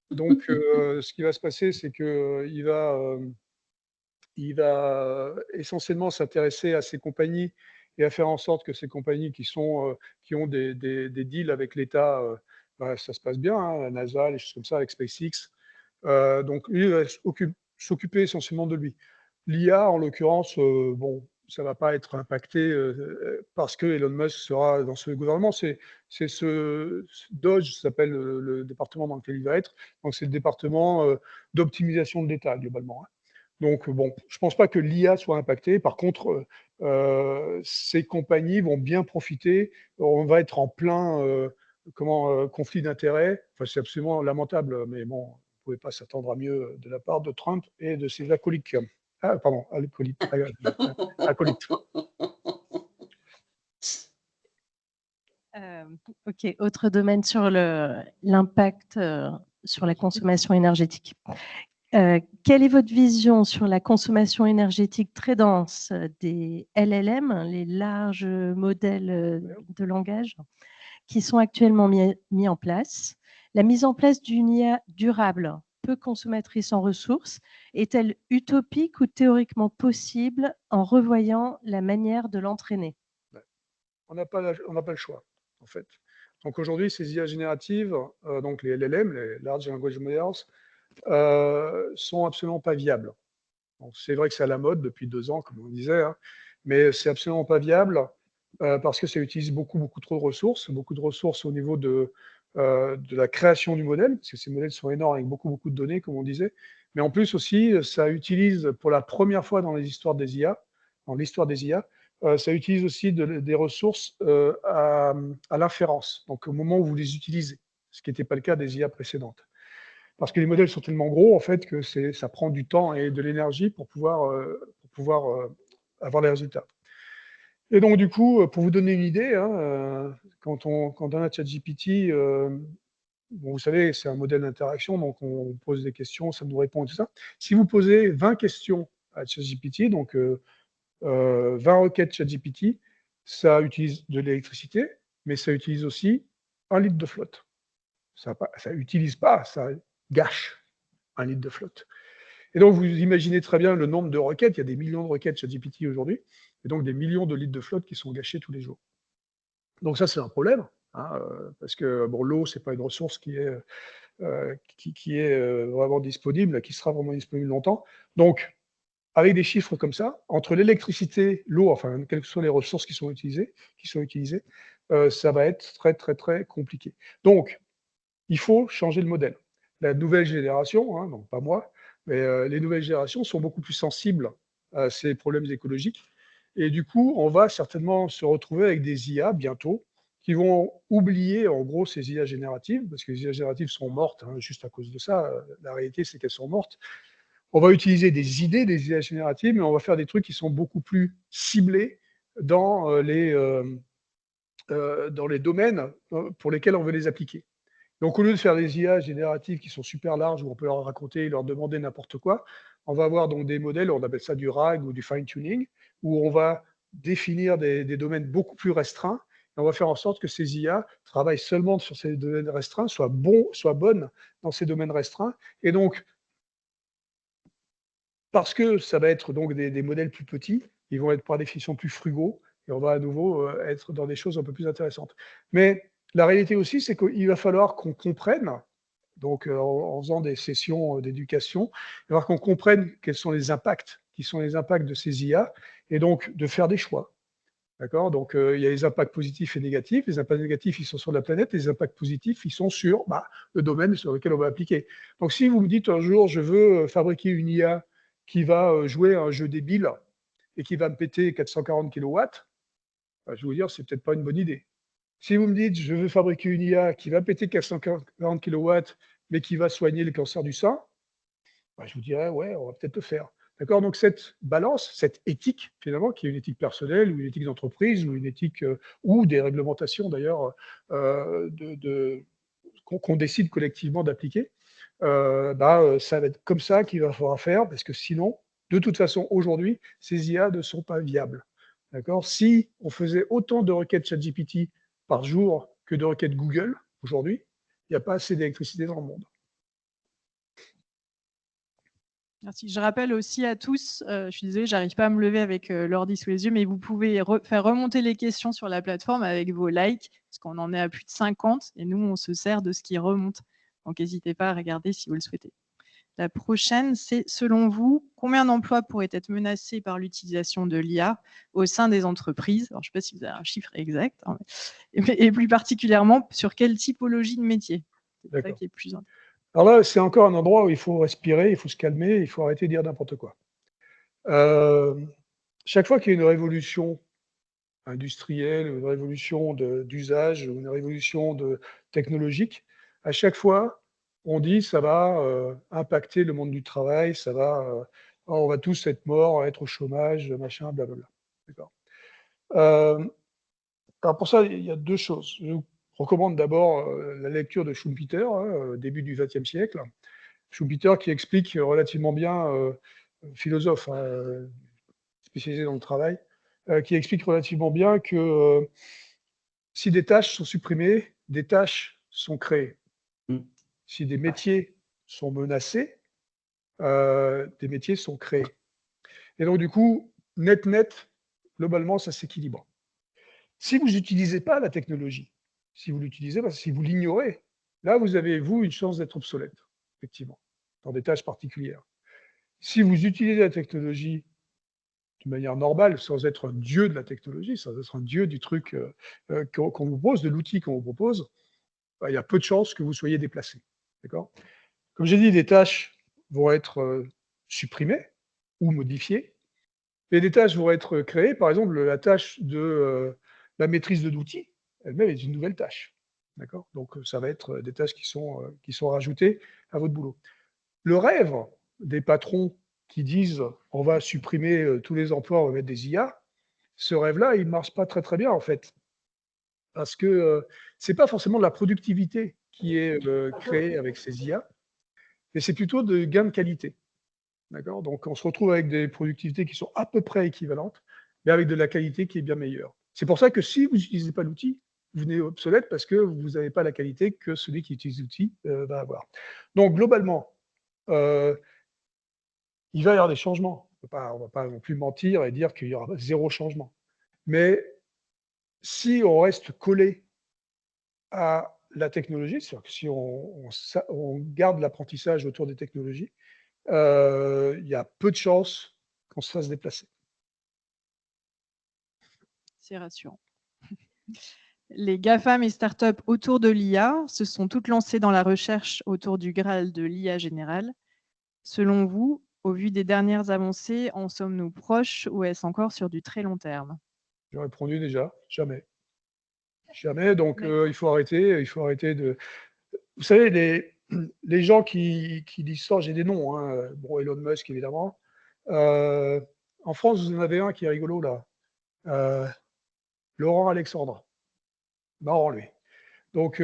A: Donc, ce qui va se passer, c'est il va essentiellement s'intéresser à ces compagnies et à faire en sorte que ces compagnies qui ont des deals avec l'État, bah, ça se passe bien, hein, la NASA, les choses comme ça, avec SpaceX. Donc lui, il va s'occuper essentiellement de lui. L'IA, en l'occurrence, bon, ça va pas être impacté parce que Elon Musk sera dans ce gouvernement. C'est DOGE, ça s'appelle le département dans lequel il va être. Donc c'est le département d'optimisation de l'État, globalement, hein. Donc bon, je pense pas que l'IA soit impactée. Par contre, ces compagnies vont bien profiter. On va être en plein conflit d'intérêts. Enfin, c'est absolument lamentable, mais bon, on ne pouvait pas s'attendre à mieux de la part de Trump et de ses acolytes. Ah, pardon, acolytes.
B: Ok, autre domaine sur l'impact sur la consommation énergétique. Quelle est votre vision sur la consommation énergétique très dense des LLM, les larges modèles de langage, qui sont actuellement mis en place? La mise en place d'une IA durable, peu consommatrice en ressources, est-elle utopique ou théoriquement possible en revoyant la manière de l'entraîner?
A: On n'a pas le choix, en fait. Donc aujourd'hui, ces IA génératives, donc les LLM, les Large Language Models, sont absolument pas viables. C'est vrai que c'est à la mode depuis 2 ans, comme on disait, hein, mais c'est absolument pas viable parce que ça utilise beaucoup, beaucoup trop de ressources au niveau de la création du modèle, parce que ces modèles sont énormes avec beaucoup, beaucoup de données, comme on disait. Mais en plus aussi, ça utilise pour la première fois dans l'histoire des IA, ça utilise aussi des ressources à l'inférence, donc au moment où vous les utilisez, ce qui n'était pas le cas des IA précédentes. Parce que les modèles sont tellement gros, en fait, que ça prend du temps et de l'énergie pour pouvoir avoir les résultats. Et donc, du coup, pour vous donner une idée, hein, quand on a ChatGPT, bon, vous savez, c'est un modèle d'interaction, donc on pose des questions, ça nous répond et tout ça. Si vous posez 20 questions à ChatGPT, donc 20 requêtes ChatGPT, ça utilise de l'électricité, mais ça utilise aussi 1 litre de flotte. Ça utilise pas, ça gâche 1 litre de flotte. Et donc, vous imaginez très bien le nombre de requêtes. Il y a des millions de requêtes chez GPT aujourd'hui, et donc des millions de litres de flotte qui sont gâchés tous les jours. Donc ça, c'est un problème, hein, parce que bon, l'eau, c'est pas une ressource qui est vraiment disponible, qui sera vraiment disponible longtemps. Donc, avec des chiffres comme ça, entre l'électricité, l'eau, enfin, quelles que soient les ressources qui sont utilisées, ça va être très, très, très compliqué. Donc, il faut changer le modèle. La nouvelle génération, hein, donc pas moi, mais les nouvelles générations sont beaucoup plus sensibles à ces problèmes écologiques. Et du coup, on va certainement se retrouver avec des IA bientôt qui vont oublier en gros ces IA génératives, parce que les IA génératives sont mortes hein, juste à cause de ça. La réalité, c'est qu'elles sont mortes. On va utiliser des idées des IA génératives, mais on va faire des trucs qui sont beaucoup plus ciblés dans, dans les domaines pour lesquels on veut les appliquer. Donc, au lieu de faire des IA génératives qui sont super larges, où on peut leur raconter, leur demander n'importe quoi, on va avoir donc des modèles, on appelle ça du RAG ou du fine-tuning, où on va définir des domaines beaucoup plus restreints, et on va faire en sorte que ces IA travaillent seulement sur ces domaines restreints, soient bonnes dans ces domaines restreints. Et donc, parce que ça va être donc des modèles plus petits, ils vont être par définition plus frugaux, et on va à nouveau être dans des choses un peu plus intéressantes. Mais la réalité aussi, c'est qu'il va falloir qu'on comprenne donc en faisant des sessions d'éducation, il va falloir qu'on comprenne quels sont les impacts, qui sont les impacts de ces IA, et donc de faire des choix. D'accord. Donc il y a les impacts positifs et négatifs. Les impacts négatifs, ils sont sur la planète, et les impacts positifs, ils sont sur le domaine sur lequel on va appliquer. Donc si vous me dites un jour, je veux fabriquer une IA qui va jouer à un jeu débile et qui va me péter 440 kW, je vais vous dire, c'est peut-être pas une bonne idée. Si vous me dites, je veux fabriquer une IA qui va péter 440 kW, mais qui va soigner le cancer du sein, je vous dirais, ouais, on va peut-être le faire. D'accord? Donc cette balance, cette éthique, finalement, qui est une éthique personnelle, ou une éthique d'entreprise, ou une éthique, ou des réglementations d'ailleurs, qu'on décide collectivement d'appliquer, ça va être comme ça qu'il va falloir faire, parce que sinon, de toute façon, aujourd'hui, ces IA ne sont pas viables. D'accord? Si on faisait autant de requêtes ChatGPT par jour que de requêtes Google, aujourd'hui, il n'y a pas assez d'électricité dans le monde.
C: Merci. Je rappelle aussi à tous, je suis désolée, j'arrive pas à me lever avec l'ordi sous les yeux, mais vous pouvez faire remonter les questions sur la plateforme avec vos likes, parce qu'on en est à plus de 50, et nous, on se sert de ce qui remonte. Donc, n'hésitez pas à regarder si vous le souhaitez. La prochaine, c'est selon vous, combien d'emplois pourraient être menacés par l'utilisation de l'IA au sein des entreprises? Alors, je ne sais pas si vous avez un chiffre exact, hein, et plus particulièrement, sur quelle typologie de métier? C'est ça qui est plus important.
A: Alors là, c'est encore un endroit où il faut respirer, il faut se calmer, il faut arrêter de dire n'importe quoi. Chaque fois qu'il y a une révolution industrielle, une révolution d'usage, une révolution technologique, à chaque fois, on dit ça va impacter le monde du travail, ça va, on va tous être morts, être au chômage, machin, blablabla. D'accord. Alors pour ça, il y a deux choses. Je vous recommande d'abord la lecture de Schumpeter, début du XXe siècle. Schumpeter qui explique relativement bien, philosophe, spécialisé dans le travail, qui explique relativement bien que si des tâches sont supprimées, des tâches sont créées. Si des métiers sont menacés, des métiers sont créés. Et donc du coup, net, globalement, ça s'équilibre. Si vous n'utilisez pas la technologie, si vous l'utilisez, si vous l'ignorez, là, vous avez, vous, une chance d'être obsolète, effectivement, dans des tâches particulières. Si vous utilisez la technologie de manière normale, sans être un dieu de la technologie, sans être un dieu du truc qu'on vous propose, de l'outil qu'on vous propose, il y a peu de chances que vous soyez déplacé. D'accord? Comme j'ai dit, des tâches vont être supprimées ou modifiées, et des tâches vont être créées. Par exemple, la tâche de la maîtrise de l'outil, elle-même est une nouvelle tâche. D'accord? Donc, ça va être des tâches qui sont rajoutées à votre boulot. Le rêve des patrons qui disent on va supprimer tous les emplois, on va mettre des IA, ce rêve-là, il ne marche pas très très bien en fait. Parce que ce n'est pas forcément de la productivité qui est créée avec ces IA, mais c'est plutôt de gains de qualité. D'accord? Donc on se retrouve avec des productivités qui sont à peu près équivalentes, mais avec de la qualité qui est bien meilleure. C'est pour ça que si vous n'utilisez pas l'outil, vous venez obsolète parce que vous n'avez pas la qualité que celui qui utilise l'outil va avoir. Donc globalement, il va y avoir des changements. On ne va pas non plus mentir et dire qu'il y aura zéro changement. Mais si on reste collé à la technologie, c'est-à-dire que si on garde l'apprentissage autour des technologies, il y a peu de chances qu'on se fasse déplacer.
C: C'est rassurant. Les GAFAM et startups autour de l'IA se sont toutes lancées dans la recherche autour du Graal de l'IA générale. Selon vous, au vu des dernières avancées, en sommes-nous proches ou est-ce encore sur du très long terme?
A: J'ai répondu déjà, jamais. Jamais, donc il faut arrêter de... Vous savez, les gens qui disent ça, j'ai des noms, hein, bon, Elon Musk évidemment. En France, vous en avez un qui est rigolo là, Laurent Alexandre. Marrant lui. Donc,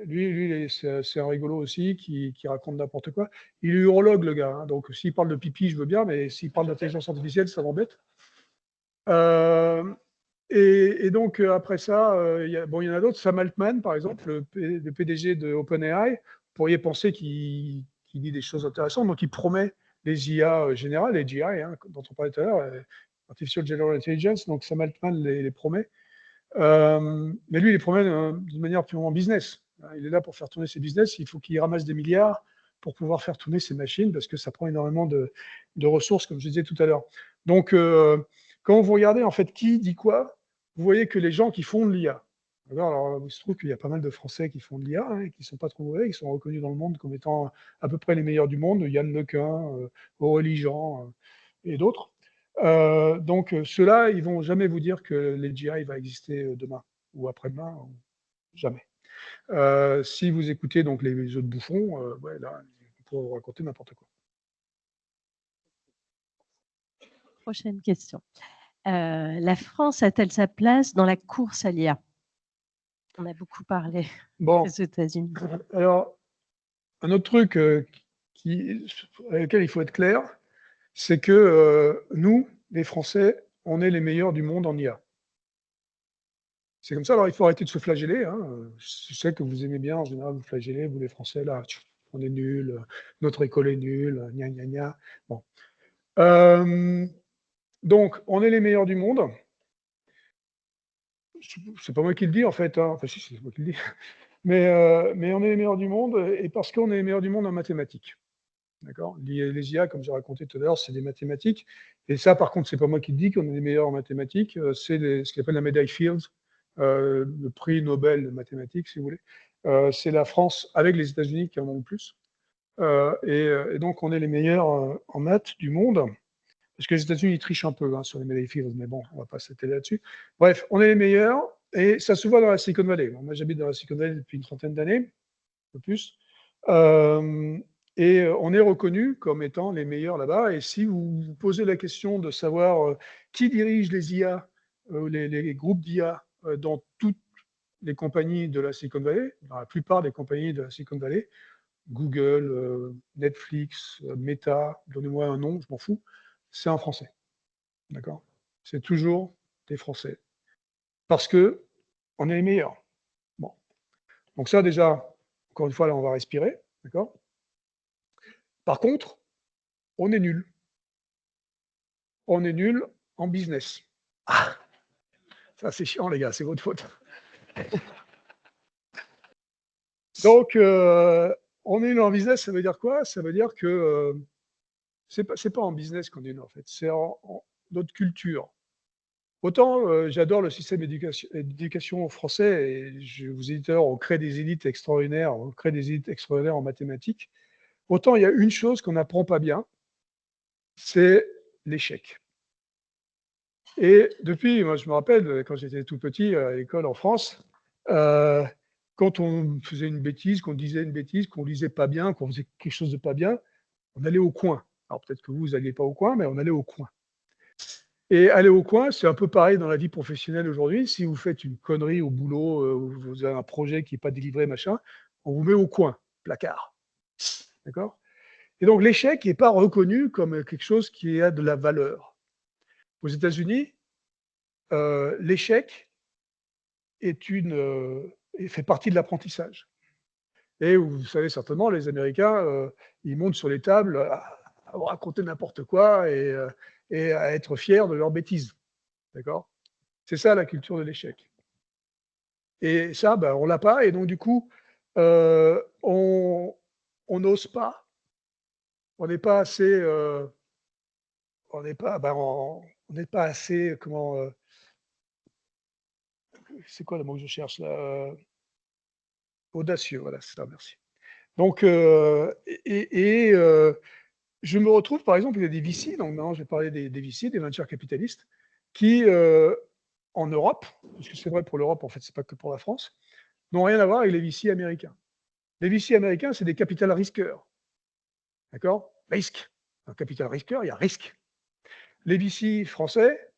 A: lui c'est un rigolo aussi qui raconte n'importe quoi. Il est urologue, le gars, hein, donc s'il parle de pipi, je veux bien, mais s'il parle d'intelligence artificielle, ça m'embête. Et donc, après ça, il y en a d'autres. Sam Altman, par exemple, le PDG de OpenAI, vous pourriez penser qu'il dit des choses intéressantes. Donc, il promet les IA générales, les GI, hein, dont on parlait tout à l'heure, Artificial General Intelligence. Donc, Sam Altman les promet. Mais lui, il les promet d'une manière purement business. Il est là pour faire tourner ses business. Il faut qu'il ramasse des milliards pour pouvoir faire tourner ses machines parce que ça prend énormément de ressources, comme je disais tout à l'heure. Donc, quand vous regardez en fait qui dit quoi, vous voyez que les gens qui font de l'IA, alors il se trouve qu'il y a pas mal de Français qui font de l'IA, hein, et qui ne sont pas trop mauvais, qui sont reconnus dans le monde comme étant à peu près les meilleurs du monde, Yann Lequin, Aurélie Jean et d'autres. Donc, ceux-là, ils vont jamais vous dire que l'AGI va exister demain ou après-demain, jamais. Si vous écoutez donc les autres bouffons, ouais, là, ils pourront vous raconter n'importe quoi.
B: Prochaine question. La France a-t-elle sa place dans la course à l'IA? On a beaucoup parlé
A: Bon,
B: des États-Unis.
A: alors, un autre truc avec lequel il faut être clair, c'est que nous, les Français, on est les meilleurs du monde en IA. C'est comme ça, alors il faut arrêter de se flageller. Hein. Je sais que vous aimez bien, en général, vous flagellez, vous les Français, là, on est nuls, notre école est nulle, gna gna gna. Bon. Donc, on est les meilleurs du monde. C'est pas moi qui le dis, en fait. Hein. Enfin, si, c'est moi qui le dis. Mais on est les meilleurs du monde, et parce qu'on est les meilleurs du monde en mathématiques. D'accord. Les IA, comme j'ai raconté tout à l'heure, c'est des mathématiques. Et ça, par contre, c'est pas moi qui le dis qu'on est les meilleurs en mathématiques. C'est ce qu'on appelle la médaille Fields, le prix Nobel de mathématiques, si vous voulez. C'est la France avec les États-Unis qui en ont le plus. Et donc, on est les meilleurs en maths du monde. Parce que les États-Unis, ils trichent un peu hein, sur les médailles Fields, mais bon, on va pas s'atteler là-dessus. Bref, on est les meilleurs, et ça se voit dans la Silicon Valley. Moi, j'habite dans la Silicon Valley depuis une trentaine d'années, un peu plus. Et on est reconnu comme étant les meilleurs là-bas. Et si vous vous posez la question de savoir qui dirige les IA, les groupes d'IA dans toutes les compagnies de la Silicon Valley, dans la plupart des compagnies de la Silicon Valley, Google, Netflix, Meta, donnez-moi un nom, je m'en fous, c'est en français. D'accord? C'est toujours des Français. Parce que on est les meilleurs. Bon. Donc ça, déjà, encore une fois, là, on va respirer. D'accord? Par contre, on est nul. On est nul en business. Ah, ça, c'est chiant, les gars, c'est votre faute. Donc, on est nul en business, ça veut dire quoi? Ça veut dire que c'est pas en business qu'on est nul, en fait. C'est en notre culture. Autant j'adore le système d'éducation français, et vous éditeurs, on crée des élites extraordinaires, on crée des élites extraordinaires en mathématiques. Autant il y a une chose qu'on n'apprend pas bien, c'est l'échec. Et depuis, moi je me rappelle, quand j'étais tout petit à l'école en France, quand on faisait une bêtise, qu'on disait une bêtise, qu'on lisait pas bien, qu'on faisait quelque chose de pas bien, on allait au coin. Alors peut-être que vous n'alliez pas au coin, mais on allait au coin. Et aller au coin, c'est un peu pareil dans la vie professionnelle aujourd'hui. Si vous faites une connerie au boulot, ou vous avez un projet qui n'est pas délivré, machin, on vous met au coin, placard. D'accord? Et donc l'échec n'est pas reconnu comme quelque chose qui a de la valeur. Aux États-Unis, l'échec fait partie de l'apprentissage. Et vous savez certainement, les Américains, ils montent sur les tables à raconter n'importe quoi et à être fiers de leurs bêtises. D'accord? C'est ça la culture de l'échec. Et ça, ben, on l'a pas, et donc du coup, on n'ose pas, on n'est pas assez, on n'est pas, ben, on n'est pas assez, comment, c'est quoi le mot que je cherche là? Audacieux, voilà, c'est ça, merci. Donc, je me retrouve, par exemple, il y a des VC, donc maintenant je vais parler des VC, des venture capitalistes, qui, en Europe, parce que c'est vrai pour l'Europe, en fait, c'est pas que pour la France, n'ont rien à voir avec les VC américains. Les VC américains, c'est des capital risqueurs. D'accord? Risque. Un capital risqueur, il y a risque. Les VC français,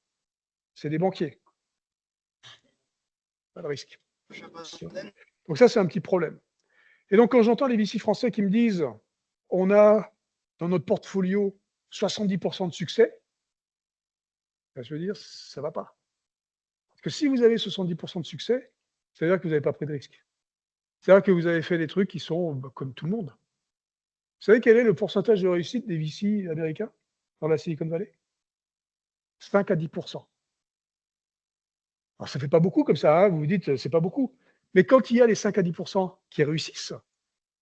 A: c'est des banquiers. Pas de risque. Donc ça, c'est un petit problème. Et donc, quand j'entends les VC français qui me disent on a dans notre portfolio 70% de succès, ben, je veux dire, ça ne va pas. Parce que si vous avez 70% de succès, ça veut dire que vous n'avez pas pris de risque. C'est-à-dire que vous avez fait des trucs qui sont comme tout le monde. Vous savez quel est le pourcentage de réussite des VC américains dans la Silicon Valley? 5 à 10%. Alors ça ne fait pas beaucoup comme ça, hein, vous vous dites c'est pas beaucoup. Mais quand il y a les 5 à 10% qui réussissent,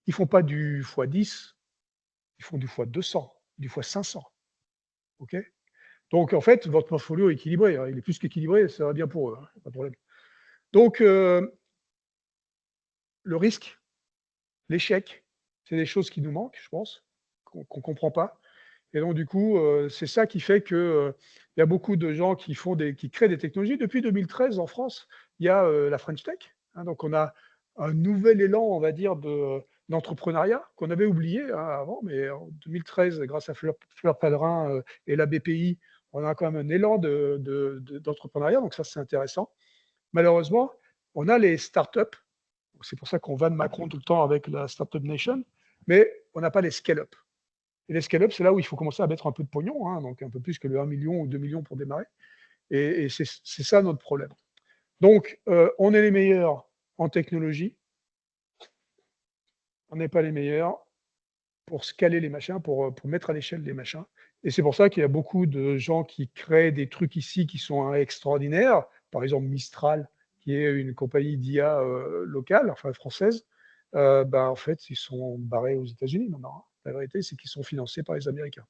A: ils ne font pas du x10, ils font du x200, du x500. OK? Donc en fait, votre portfolio est équilibré, hein, il est plus qu'équilibré, ça va bien pour eux, hein, pas de problème. Donc le risque, l'échec, c'est des choses qui nous manquent, je pense, qu'on ne comprend pas. Et donc, du coup, c'est ça qui fait que il y a beaucoup de gens qui créent des technologies. Depuis 2013, en France, il y a la French Tech, hein. Donc on a un nouvel élan, on va dire, d'entrepreneuriat qu'on avait oublié, hein, avant, mais en 2013, grâce à Fleur Pellerin et la BPI, on a quand même un élan d'entrepreneuriat, donc ça, c'est intéressant. Malheureusement, on a les startups. C'est pour ça qu'on va de Macron tout le temps avec la Startup Nation, mais on n'a pas les scale-up. Et les scale-up, c'est là où il faut commencer à mettre un peu de pognon, hein, donc un peu plus que le 1 million ou 2 millions pour démarrer. Et c'est ça notre problème. Donc, on est les meilleurs en technologie, on n'est pas les meilleurs pour scaler les machins, pour mettre à l'échelle les machins. Et c'est pour ça qu'il y a beaucoup de gens qui créent des trucs ici qui sont extraordinaires. Par exemple, Mistral, qui est une compagnie d'IA locale, enfin française. En fait, ils sont barrés aux États-Unis maintenant, hein. La vérité, c'est qu'ils sont financés par les Américains.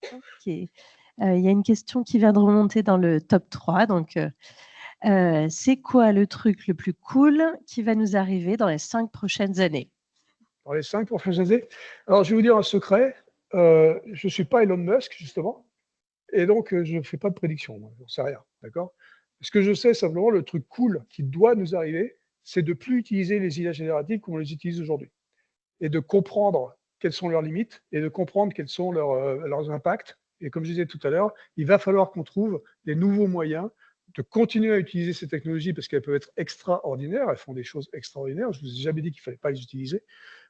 B: Ok. Il y a une question qui vient de remonter dans le top 3. Donc, c'est quoi le truc le plus cool qui va nous arriver dans les 5 prochaines années?
A: Dans les 5 prochaines années. Alors, je vais vous dire un secret. Je ne suis pas Elon Musk, justement. Et donc, je ne fais pas de prédiction. Moi, je n'en sais rien. D'accord. Ce que je sais, simplement, le truc cool qui doit nous arriver, c'est de ne plus utiliser les IA génératives comme on les utilise aujourd'hui. Et de comprendre quelles sont leurs limites et de comprendre quels sont leurs impacts. Et comme je disais tout à l'heure, il va falloir qu'on trouve des nouveaux moyens de continuer à utiliser ces technologies parce qu'elles peuvent être extraordinaires, elles font des choses extraordinaires. Je ne vous ai jamais dit qu'il ne fallait pas les utiliser,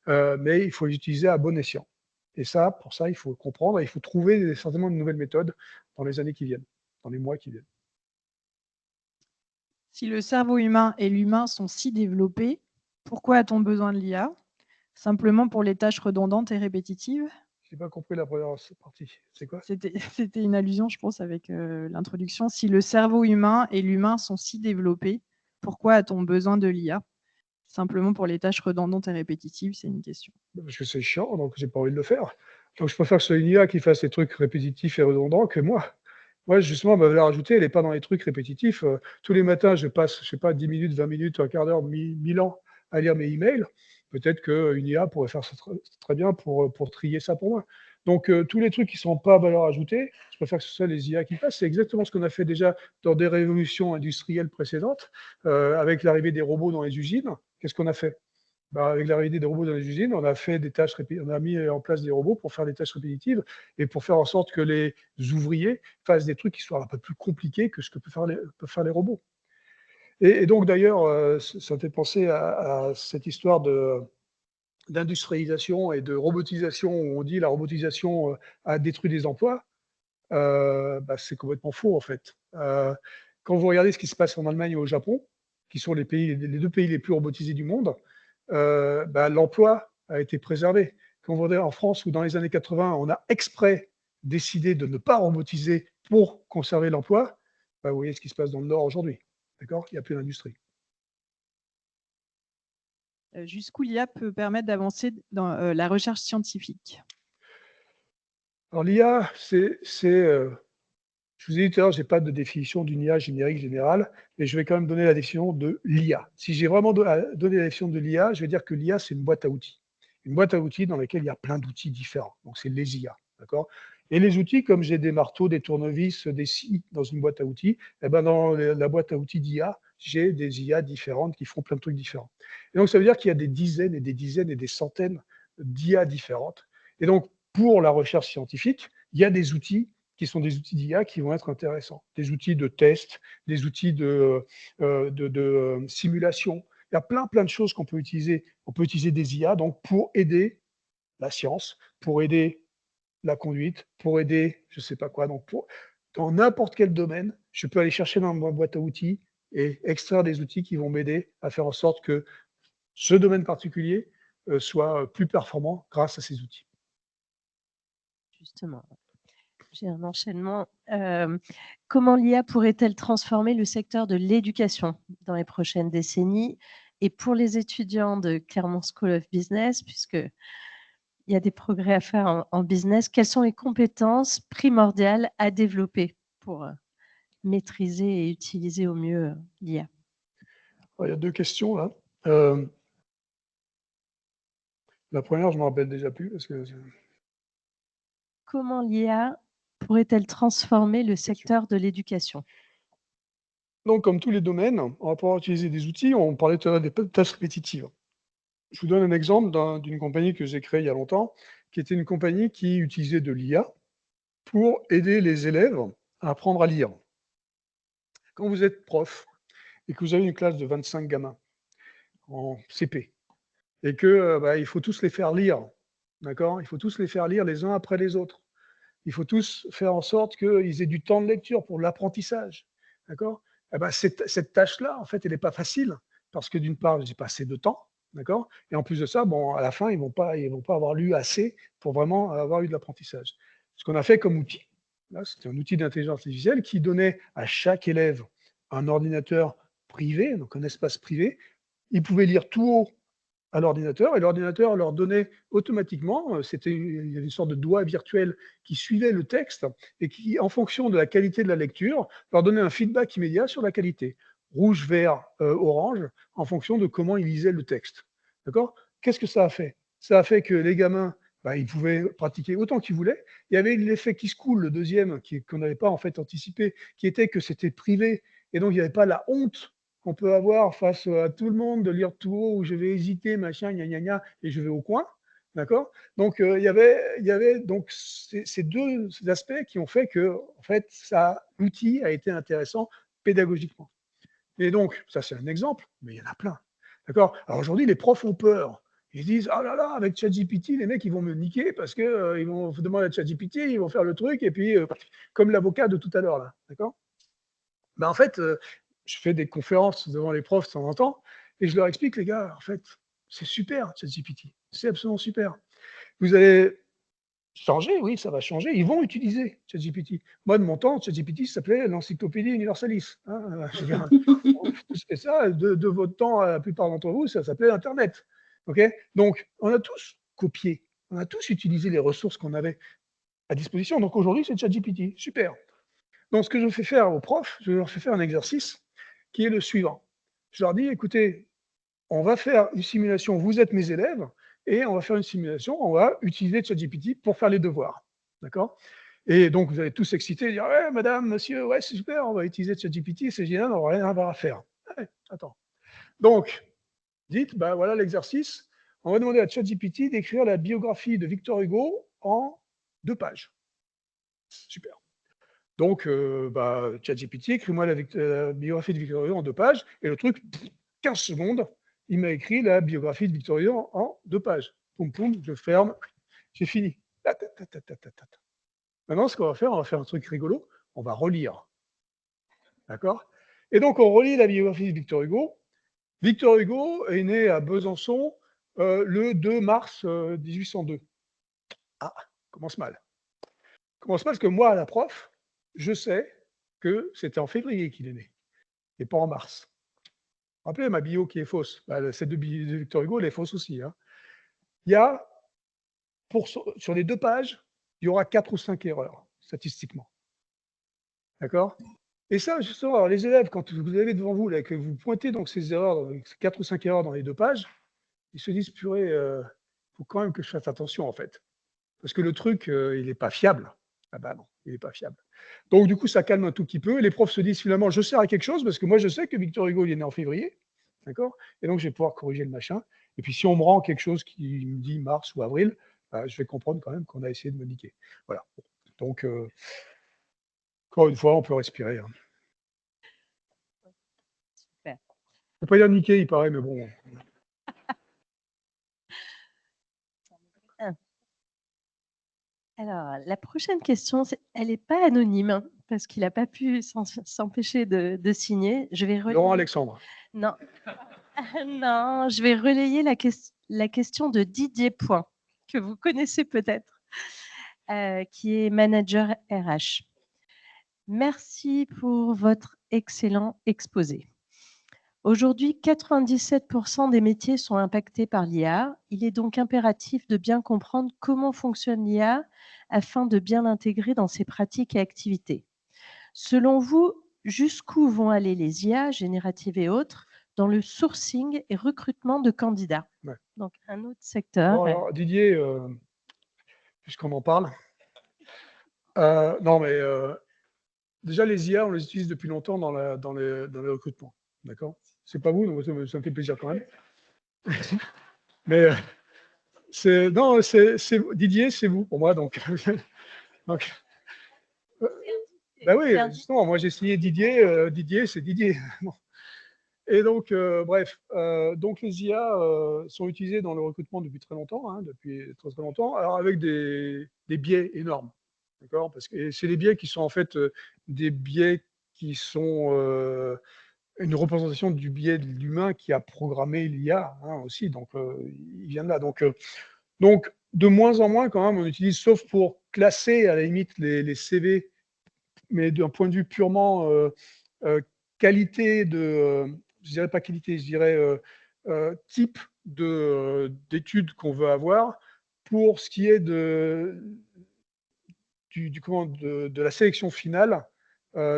A: mais il faut les utiliser à bon escient. Et ça, pour ça, il faut comprendre et il faut trouver certainement de nouvelles méthodes dans les années qui viennent, dans les mois qui viennent.
C: Si le cerveau humain et l'humain sont si développés, pourquoi a-t-on besoin de l'IA? Simplement pour les tâches redondantes et répétitives?
A: Je n'ai pas compris la première partie. C'est quoi?
C: C'était une allusion, je pense, avec l'introduction. Si le cerveau humain et l'humain sont si développés, pourquoi a-t-on besoin de l'IA? Simplement pour les tâches redondantes et répétitives, c'est une question.
A: Parce que c'est chiant, donc j'ai pas envie de le faire. Donc je préfère que ce soit une IA qui fasse les trucs répétitifs et redondants que moi. Moi, justement, ma valeur ajoutée, elle n'est pas dans les trucs répétitifs. Tous les matins, je passe, je sais pas, 10 minutes, 20 minutes, un quart d'heure, 1000 ans à lire mes emails. Peut-être qu'une IA pourrait faire ça très bien pour trier ça pour moi. Donc, tous les trucs qui ne sont pas à valeur ajoutée, je préfère que ce soit les IA qui passent. C'est exactement ce qu'on a fait déjà dans des révolutions industrielles précédentes, avec l'arrivée des robots dans les usines. Qu'est-ce qu'on a fait? Avec l'arrivée des robots dans les usines, on a fait des tâches, on a mis en place des robots pour faire des tâches répétitives et pour faire en sorte que les ouvriers fassent des trucs qui soient un peu plus compliqués que ce que peuvent faire les robots. Et donc d'ailleurs, ça me fait penser à cette histoire d'industrialisation et de robotisation où on dit la robotisation a détruit des emplois. C'est complètement faux en fait. Quand vous regardez ce qui se passe en Allemagne et au Japon, qui sont les deux pays les plus robotisés du monde, l'emploi a été préservé. Quand vous regardez en France, où dans les années 80, on a exprès décidé de ne pas robotiser pour conserver l'emploi, vous voyez ce qui se passe dans le Nord aujourd'hui. D'accord? Il n'y a plus d'industrie.
C: Jusqu'où l'IA peut permettre d'avancer dans la recherche scientifique?
A: Alors l'IA, je vous ai dit tout à l'heure, je n'ai pas de définition d'une IA générique générale, mais je vais quand même donner la définition de l'IA. Si j'ai vraiment donné la définition de l'IA, je vais dire que l'IA, c'est une boîte à outils. Une boîte à outils dans laquelle il y a plein d'outils différents. Donc, c'est les IA. D'accord? Et les outils, comme j'ai des marteaux, des tournevis, des scies dans une boîte à outils, dans la boîte à outils d'IA, j'ai des IA différentes qui font plein de trucs différents. Et donc, ça veut dire qu'il y a des dizaines et des dizaines et des centaines d'IA différentes. Et donc, pour la recherche scientifique, il y a des outils qui sont des outils d'IA qui vont être intéressants. Des outils de test, des outils de simulation. Il y a plein de choses qu'on peut utiliser. On peut utiliser des IA donc, pour aider la science, pour aider la conduite, pour aider je ne sais pas quoi. Donc, dans n'importe quel domaine, je peux aller chercher dans ma boîte à outils et extraire des outils qui vont m'aider à faire en sorte que ce domaine particulier soit plus performant grâce à ces outils.
B: Justement. J'ai un enchaînement. Comment l'IA pourrait-elle transformer le secteur de l'éducation dans les prochaines décennies? Et pour les étudiants de Clermont School of Business, puisqu'il y a des progrès à faire en business, quelles sont les compétences primordiales à développer pour maîtriser et utiliser au mieux l'IA?
A: Il y a deux questions là. La première, je ne me rappelle déjà plus parce que
B: comment l'IA pourrait-elle transformer le secteur de l'éducation?
A: Donc, comme tous les domaines, on va pouvoir utiliser des outils. On parlait tout à l'heure des tâches répétitives. Je vous donne un exemple d'une compagnie que j'ai créée il y a longtemps, qui était une compagnie qui utilisait de l'IA pour aider les élèves à apprendre à lire. Quand vous êtes prof et que vous avez une classe de 25 gamins en CP et que il faut tous les faire lire, d'accord? Il faut tous les faire lire les uns après les autres. Il faut tous faire en sorte qu'ils aient du temps de lecture pour l'apprentissage, d'accord? Eh ben, cette tâche-là, en fait, elle n'est pas facile parce que d'une part, j'ai pas assez de temps, d'accord? Et en plus de ça, bon, à la fin, ils vont pas avoir lu assez pour vraiment avoir eu de l'apprentissage. Ce qu'on a fait comme outil, là, c'était un outil d'intelligence artificielle qui donnait à chaque élève un ordinateur privé, donc un espace privé. Ils pouvaient lire tout haut à l'ordinateur et l'ordinateur leur donnait automatiquement, il y avait une sorte de doigt virtuel qui suivait le texte et qui, en fonction de la qualité de la lecture, leur donnait un feedback immédiat sur la qualité. Rouge, vert, orange, en fonction de comment ils lisaient le texte. D'accord? Qu'est-ce que ça a fait? Ça a fait que les gamins, ils pouvaient pratiquer autant qu'ils voulaient. Il y avait l'effet qui se coule, le deuxième, qu'on n'avait pas en fait anticipé, qui était que c'était privé et donc il n'y avait pas la honte qu'on peut avoir face à tout le monde de lire tout haut où je vais hésiter, machin, gna gna gna, et je vais au coin, d'accord? Donc il y avait donc ces deux aspects qui ont fait que en fait l'outil a été intéressant pédagogiquement. Et donc ça c'est un exemple, mais il y en a plein, d'accord? Alors aujourd'hui les profs ont peur. Ils se disent: «Ah là là, avec ChatGPT, les mecs, ils vont me niquer parce que ils vont demander à ChatGPT, ils vont faire le truc et puis comme l'avocat de tout à l'heure là, d'accord?» En fait, je fais des conférences devant les profs de temps en temps et je leur explique: «Les gars, en fait, c'est super ChatGPT, c'est absolument super. Vous allez changer, oui, ça va changer, ils vont utiliser ChatGPT». Moi, de mon temps, ChatGPT s'appelait l'Encyclopédie Universalis, hein, je veux dire, on a tous fait ça, de votre temps, la plupart d'entre vous, ça s'appelait internet, OK? Donc on a tous copié, on a tous utilisé les ressources qu'on avait à disposition, donc aujourd'hui, c'est ChatGPT, super. Donc, ce que je fais faire aux profs, je leur fais faire un exercice qui est le suivant. Je leur dis: «Écoutez, on va faire une simulation, vous êtes mes élèves et on va faire une simulation, on va utiliser ChatGPT pour faire les devoirs». D'accord? Et donc vous allez tous excités, dire: «Ouais, madame, monsieur, ouais, c'est super, on va utiliser ChatGPT, c'est génial, on n'aura rien à avoir à faire». Ouais, attends. Donc, dites: voilà l'exercice, on va demander à ChatGPT d'écrire la biographie de Victor Hugo en 2 pages. Super. Donc, ChatGPT, écris-moi la biographie de Victor Hugo en 2 pages, et le truc, 15 secondes, il m'a écrit la biographie de Victor Hugo en 2 pages. Poum, poum, je ferme, j'ai fini. Ta, ta, ta, ta, ta, ta, ta. Maintenant, ce qu'on va faire, on va faire un truc rigolo, on va relire. D'accord? Et donc, on relit la biographie de Victor Hugo. Victor Hugo est né à Besançon le 2 mars 1802. Ah, commence mal. Commence mal parce que moi, la prof, je sais que c'était en février qu'il est né, et pas en mars. Vous vous rappelez ma bio qui est fausse? Celle de Victor Hugo, elle est fausse aussi, hein. Il y a, sur les 2 pages, il y aura 4 ou 5 erreurs, statistiquement. D'accord? Et ça, justement, alors les élèves, quand vous avez devant vous, là, que vous pointez donc ces erreurs, ces 4 ou 5 erreurs dans les 2 pages, ils se disent: «Purée, faut quand même que je fasse attention, en fait, parce que le truc, il est pas fiable». Ah bah non, il est pas fiable. Donc du coup, ça calme un tout petit peu et les profs se disent: «Finalement, je sers à quelque chose parce que moi, je sais que Victor Hugo, il est né en février, d'accord? Et donc je vais pouvoir corriger le machin, et puis si on me rend quelque chose qui me dit mars ou avril, je vais comprendre quand même qu'on a essayé de me niquer». Voilà. Donc encore une fois, on peut respirer, hein.
B: Super.
A: Faut pas dire niquer, il paraît, mais bon.
B: Alors, la prochaine question, elle n'est pas anonyme, hein, parce qu'il n'a pas pu s'empêcher de signer. Je vais
A: Laurent
B: relayer.
A: Alexandre.
B: Non, non, je vais relayer la question de Didier Point, que vous connaissez peut-être, qui est manager RH. Merci pour votre excellent exposé. Aujourd'hui, 97% des métiers sont impactés par l'IA. Il est donc impératif de bien comprendre comment fonctionne l'IA afin de bien l'intégrer dans ses pratiques et activités. Selon vous, jusqu'où vont aller les IA, génératives et autres, dans le sourcing et recrutement de candidats?
A: Ouais.
B: Donc, un autre secteur.
A: Bon alors Didier, puisqu'on en parle, Non, mais déjà, les IA, on les utilise depuis longtemps dans les recrutements. D'accord? C'est pas vous, donc ça me fait plaisir quand même. Mais non, Didier, c'est vous pour moi. Donc, donc bah oui, justement, moi j'ai signé Didier. Didier, c'est Didier. Bon. Et donc, bref, donc les IA sont utilisées dans le recrutement depuis très longtemps, hein, depuis très, très longtemps, alors avec des biais énormes. D'accord? Parce que c'est des biais qui sont en fait des biais qui sont une représentation du biais de l'humain qui a programmé l'IA hein, aussi. Donc, il vient de là. Donc, de moins en moins, quand même, on utilise, sauf pour classer à la limite les CV, mais d'un point de vue purement qualité de. Je dirais pas qualité, je dirais type d'études qu'on veut avoir. Pour ce qui est de la sélection finale,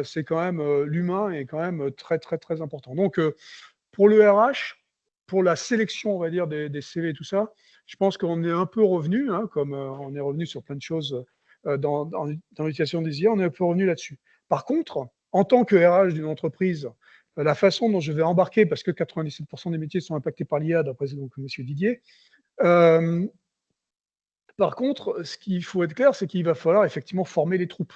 A: c'est quand même l'humain est quand même très très très important. Donc pour le RH, pour la sélection, on va dire des CV et tout ça, je pense qu'on est un peu revenu, hein, comme on est revenu sur plein de choses dans l'utilisation des IA, on est un peu revenu là-dessus. Par contre, en tant que RH d'une entreprise, la façon dont je vais embarquer, parce que 97% des métiers sont impactés par l'IA, d'après M. Didier, par contre, ce qu'il faut être clair, c'est qu'il va falloir effectivement former les troupes.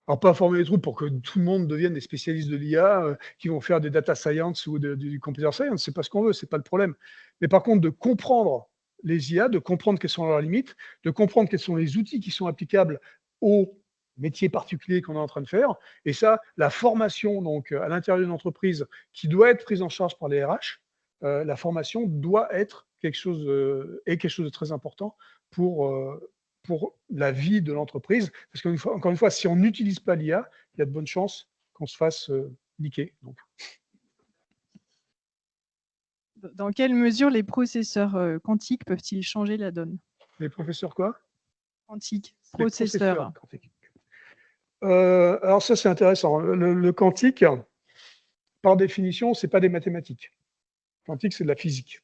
A: Alors, pas former les troupes pour que tout le monde devienne des spécialistes de l'IA qui vont faire des data science ou du computer science, c'est pas ce qu'on veut, c'est pas le problème. Mais par contre, de comprendre les IA, de comprendre quelles sont leurs limites, de comprendre quels sont les outils qui sont applicables aux métiers particuliers qu'on est en train de faire. Et ça, la formation donc à l'intérieur d'une entreprise qui doit être prise en charge par les RH, la formation doit être quelque chose de très important pour la vie de l'entreprise. Parce qu'encore une fois, si on n'utilise pas l'IA, il y a de bonnes chances qu'on se fasse niquer. Donc.
C: Dans quelle mesure les processeurs quantiques peuvent-ils changer la donne?
A: Les professeurs quoi?
C: Quantiques, processeurs.
A: Quantiques. Alors ça, c'est intéressant. Le quantique, par définition, c'est pas des mathématiques. Quantique, c'est de la physique.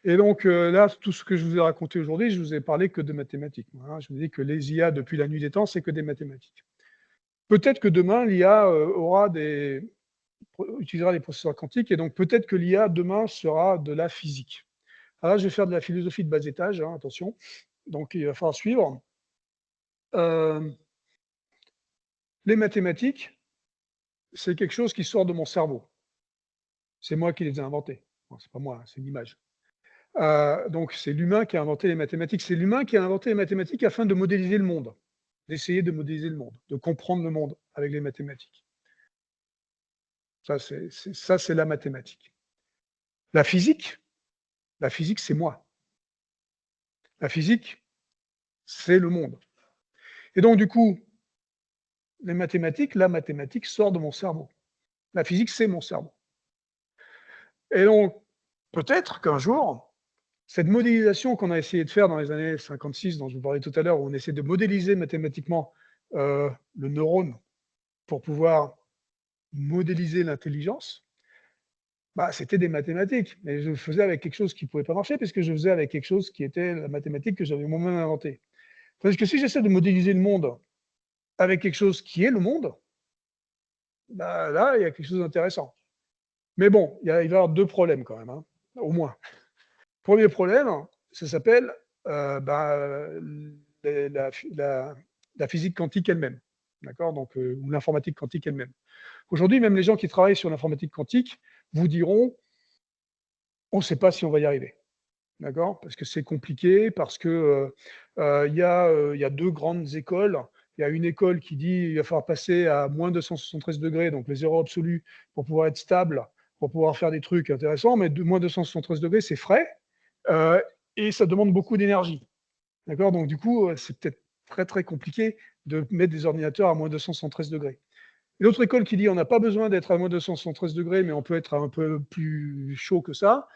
A: Et donc là, tout ce que je vous ai raconté aujourd'hui, je vous ai parlé que de mathématiques. Hein. Je vous ai dit que les IA, depuis la nuit des temps, c'est que des mathématiques. Peut-être que demain, l'IA utilisera des processeurs quantiques, et donc peut-être que l'IA, demain, sera de la physique. Alors là, je vais faire de la philosophie de bas étage, hein, attention. Donc, il va falloir suivre. Les mathématiques, c'est quelque chose qui sort de mon cerveau. C'est moi qui les ai inventées. Bon, c'est pas moi, c'est une image. Donc, c'est l'humain qui a inventé les mathématiques. C'est l'humain qui a inventé les mathématiques afin de modéliser le monde, d'essayer de modéliser le monde, de comprendre le monde avec les mathématiques. Ça, c'est la mathématique. La physique, c'est moi. La physique, c'est le monde. Et donc, du coup, la mathématique sort de mon cerveau. La physique, c'est mon cerveau. Et donc, peut-être qu'un jour, cette modélisation qu'on a essayé de faire dans les années 56, dont je vous parlais tout à l'heure, où on essaie de modéliser mathématiquement le neurone pour pouvoir modéliser l'intelligence, bah, c'était des mathématiques. Mais je le faisais avec quelque chose qui ne pouvait pas marcher, puisque je faisais avec quelque chose qui était la mathématique que j'avais moi-même inventée. Parce que si j'essaie de modéliser le monde avec quelque chose qui est le monde, bah, là, il y a quelque chose d'intéressant. Mais bon, il va y avoir deux problèmes quand même, hein, au moins. Premier problème, ça s'appelle la physique quantique elle-même, d'accord? Donc, ou l'informatique quantique elle-même. Aujourd'hui, même les gens qui travaillent sur l'informatique quantique vous diront, on ne sait pas si on va y arriver, d'accord? Parce que c'est compliqué, parce que il y a deux grandes écoles. Il y a une école qui dit qu'il va falloir passer à moins 273 degrés, donc les zéros absolus, pour pouvoir être stable, pour pouvoir faire des trucs intéressants, mais moins 273 degrés, c'est frais, et ça demande beaucoup d'énergie. D'accord? Donc du coup, c'est peut-être très très compliqué de mettre des ordinateurs à moins 273 degrés. Et l'autre école qui dit on n'a pas besoin d'être à moins 273 degrés, mais on peut être un peu plus chaud que ça,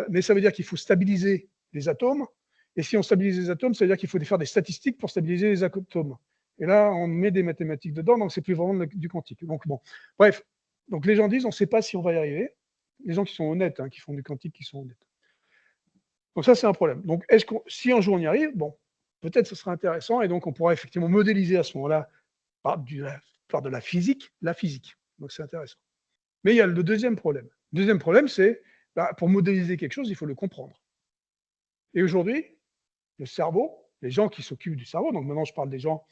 A: mais ça veut dire qu'il faut stabiliser les atomes, et si on stabilise les atomes, ça veut dire qu'il faut faire des statistiques pour stabiliser les atomes. Et là, on met des mathématiques dedans, donc c'est plus vraiment du quantique. Donc bon, bref, donc les gens disent on ne sait pas si on va y arriver. Les gens qui sont honnêtes, hein, qui font du quantique, qui sont honnêtes. Donc ça, c'est un problème. Donc si un jour on y arrive, bon, peut-être ce serait intéressant, et donc on pourra effectivement modéliser à ce moment-là, par de la physique, la physique. Donc c'est intéressant. Mais il y a le deuxième problème. Le deuxième problème, c'est, pour modéliser quelque chose, il faut le comprendre. Et aujourd'hui, le cerveau, les gens qui s'occupent du cerveau, donc maintenant je parle des gens.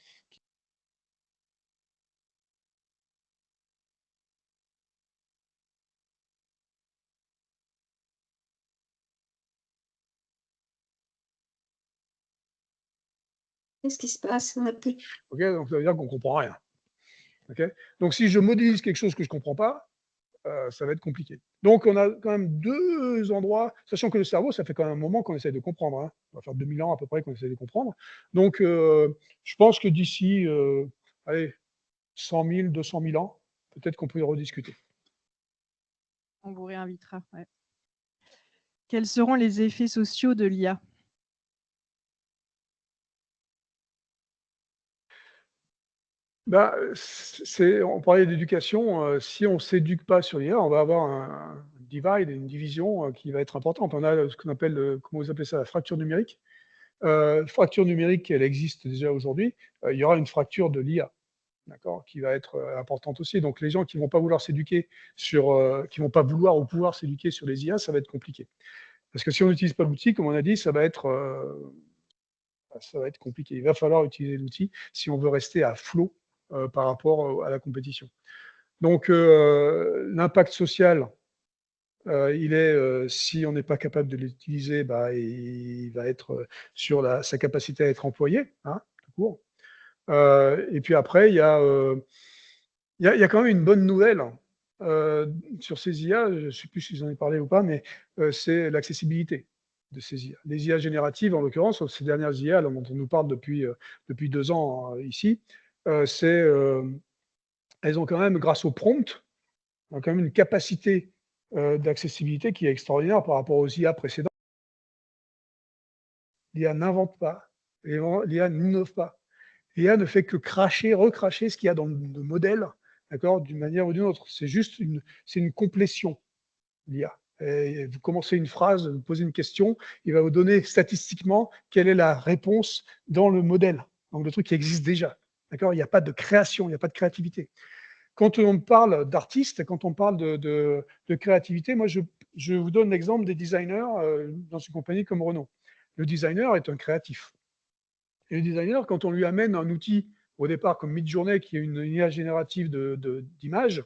D: Qu'est-ce qui se passe? On a plus.
A: Ok, donc ça veut dire qu'on ne comprend rien. Okay, donc si je modélise quelque chose que je ne comprends pas, ça va être compliqué. Donc on a quand même deux endroits, sachant que le cerveau, ça fait quand même un moment qu'on essaie de comprendre. Hein. Ça va faire 2000 ans à peu près qu'on essaie de comprendre. Donc je pense que d'ici, allez, 100 000, 200 000 ans, peut-être qu'on peut y rediscuter.
C: On vous réinvitera. Ouais. Quels seront les effets sociaux de l'IA?
A: On parlait d'éducation. Si on ne s'éduque pas sur l'IA, on va avoir un divide, une division qui va être importante. On a ce qu'on appelle, comment vous appelez ça, la fracture numérique. Fracture numérique, elle existe déjà aujourd'hui. Il y aura une fracture de l'IA, d'accord, qui va être importante aussi. Donc les gens qui vont pas vouloir s'éduquer qui vont pas vouloir ou pouvoir s'éduquer sur les IA, ça va être compliqué. Parce que si on n'utilise pas l'outil, comme on a dit, ça va être compliqué. Il va falloir utiliser l'outil si on veut rester à flot par rapport à la compétition. Donc l'impact social, il est, si on n'est pas capable de l'utiliser, il va être sur sa capacité à être employé, hein, tout court. Et puis après, il y a quand même une bonne nouvelle sur ces IA, je ne sais plus si j'en ai parlé ou pas, mais c'est l'accessibilité de ces IA. Les IA génératives, en l'occurrence, ces dernières IA dont on nous parle depuis 2 ans ici, elles ont quand même, grâce au prompt, ont quand même une capacité d'accessibilité qui est extraordinaire par rapport aux IA précédentes. L'IA n'invente pas, l'IA n'innove pas. L'IA ne fait que recracher ce qu'il y a dans le modèle, d'accord, d'une manière ou d'une autre. C'est juste une complétion, l'IA. Vous commencez une phrase, vous posez une question, il va vous donner statistiquement quelle est la réponse dans le modèle. Donc le truc qui existe déjà. D'accord, il n'y a pas de création, il n'y a pas de créativité. Quand on parle d'artistes, quand on parle de créativité, moi je vous donne l'exemple des designers dans une compagnie comme Renault. Le designer est un créatif. Et le designer, quand on lui amène un outil au départ comme Midjourney, qui est une IA générative d'images,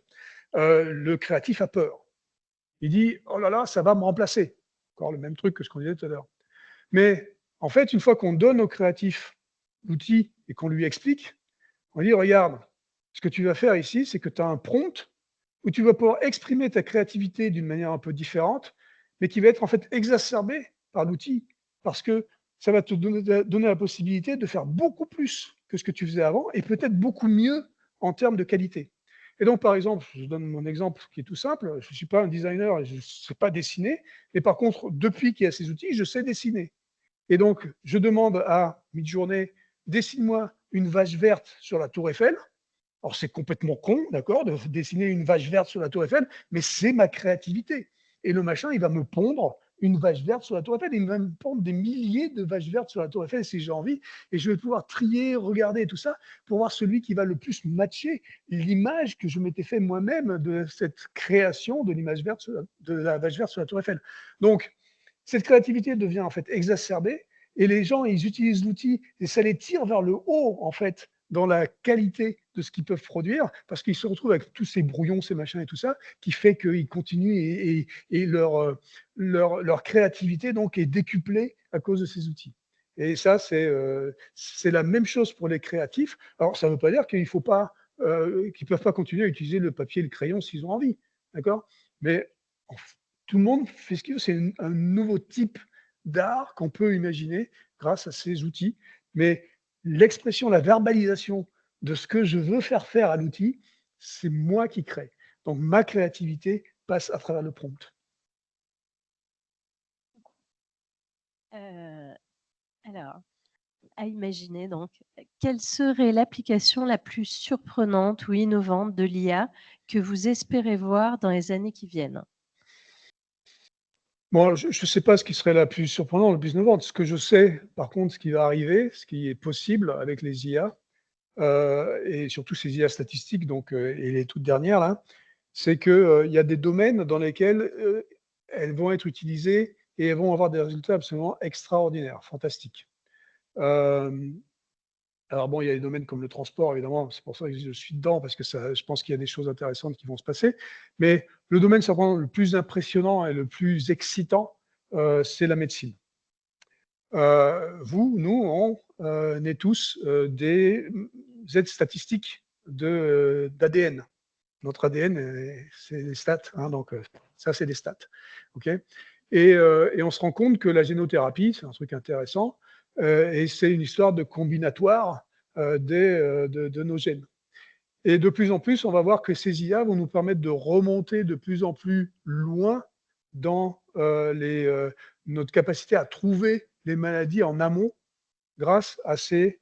A: le créatif a peur. Il dit « Oh là là, ça va me remplacer ». Encore le même truc que ce qu'on disait tout à l'heure. Mais en fait, une fois qu'on donne au créatif l'outil et qu'on lui explique, on dit « Regarde, ce que tu vas faire ici, c'est que tu as un prompt où tu vas pouvoir exprimer ta créativité d'une manière un peu différente, mais qui va être en fait exacerbée par l'outil, parce que ça va te donner la possibilité de faire beaucoup plus que ce que tu faisais avant, et peut-être beaucoup mieux en termes de qualité. Et donc, par exemple, je donne mon exemple qui est tout simple, je ne suis pas un designer et je ne sais pas dessiner, mais par contre, depuis qu'il y a ces outils, je sais dessiner. Et donc, je demande à Midjourney, dessine-moi une vache verte sur la Tour Eiffel. Alors, c'est complètement con, d'accord, de dessiner une vache verte sur la Tour Eiffel, mais c'est ma créativité. Et le machin, il va me pondre une vache verte sur la Tour Eiffel. Il va me pondre des milliers de vaches vertes sur la Tour Eiffel si j'ai envie. Et je vais pouvoir trier, regarder tout ça pour voir celui qui va le plus matcher l'image que je m'étais fait moi-même de cette création de l'image verte, de la vache verte sur la Tour Eiffel. Donc, cette créativité devient en fait exacerbée et les gens, ils utilisent l'outil et ça les tire vers le haut, en fait, dans la qualité de ce qu'ils peuvent produire, parce qu'ils se retrouvent avec tous ces brouillons, ces machins et tout ça, qui fait qu'ils continuent et leur créativité donc est décuplée à cause de ces outils. Et ça, c'est la même chose pour les créatifs. Alors, ça ne veut pas dire qu'il faut pas, qu'ils ne peuvent pas continuer à utiliser le papier et le crayon s'ils ont envie, d'accord? Mais tout le monde fait ce qu'il veut. C'est un nouveau type d'art qu'on peut imaginer grâce à ces outils. Mais l'expression, la verbalisation de ce que je veux faire à l'outil, c'est moi qui crée. Donc ma créativité passe à travers le prompt.
B: Alors, à imaginer donc, quelle serait l'application la plus surprenante ou innovante de l'IA que vous espérez voir dans les années qui viennent?
A: Bon, je ne sais pas ce qui serait la plus surprenant, le plus innovant. Ce que je sais, par contre, ce qui va arriver, ce qui est possible avec les IA, et surtout ces IA statistiques, donc, et les toutes dernières là, c'est qu'il y a des domaines dans lesquels elles vont être utilisées et elles vont avoir des résultats absolument extraordinaires, fantastiques. Alors bon, il y a des domaines comme le transport, évidemment, c'est pour ça que je suis dedans, parce que ça, je pense qu'il y a des choses intéressantes qui vont se passer. Mais le domaine certainement le plus impressionnant et le plus excitant, c'est la médecine. Nous, on est tous des aides statistiques d'ADN. Notre ADN, c'est des stats, hein, donc ça, c'est des stats. Okay, et on se rend compte que la génothérapie, c'est un truc intéressant, et c'est une histoire de combinatoire de nos gènes. Et de plus en plus, on va voir que ces IA vont nous permettre de remonter de plus en plus loin dans notre capacité à trouver les maladies en amont grâce à ces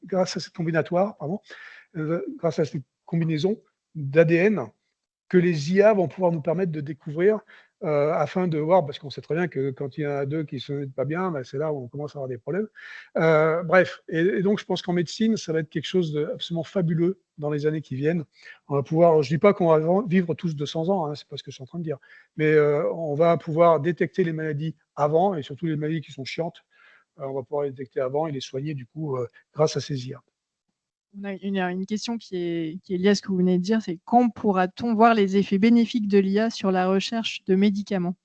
A: grâce à cette combinatoire, pardon, grâce à cette combinaison d'ADN que les IA vont pouvoir nous permettre de découvrir afin de voir, parce qu'on sait très bien que quand il y en a deux qui ne se mettent pas bien, ben c'est là où on commence à avoir des problèmes. Bref, et donc je pense qu'en médecine, ça va être quelque chose d'absolument fabuleux dans les années qui viennent. On va pouvoir, je ne dis pas qu'on va vivre tous 200 ans, hein, c'est pas ce que je suis en train de dire, mais on va pouvoir détecter les maladies avant, et surtout les maladies qui sont chiantes, on va pouvoir les détecter avant et les soigner du coup grâce à ces IA.
C: On a une question qui est liée à ce que vous venez de dire, c'est quand pourra-t-on voir les effets bénéfiques de l'IA sur la recherche de médicaments?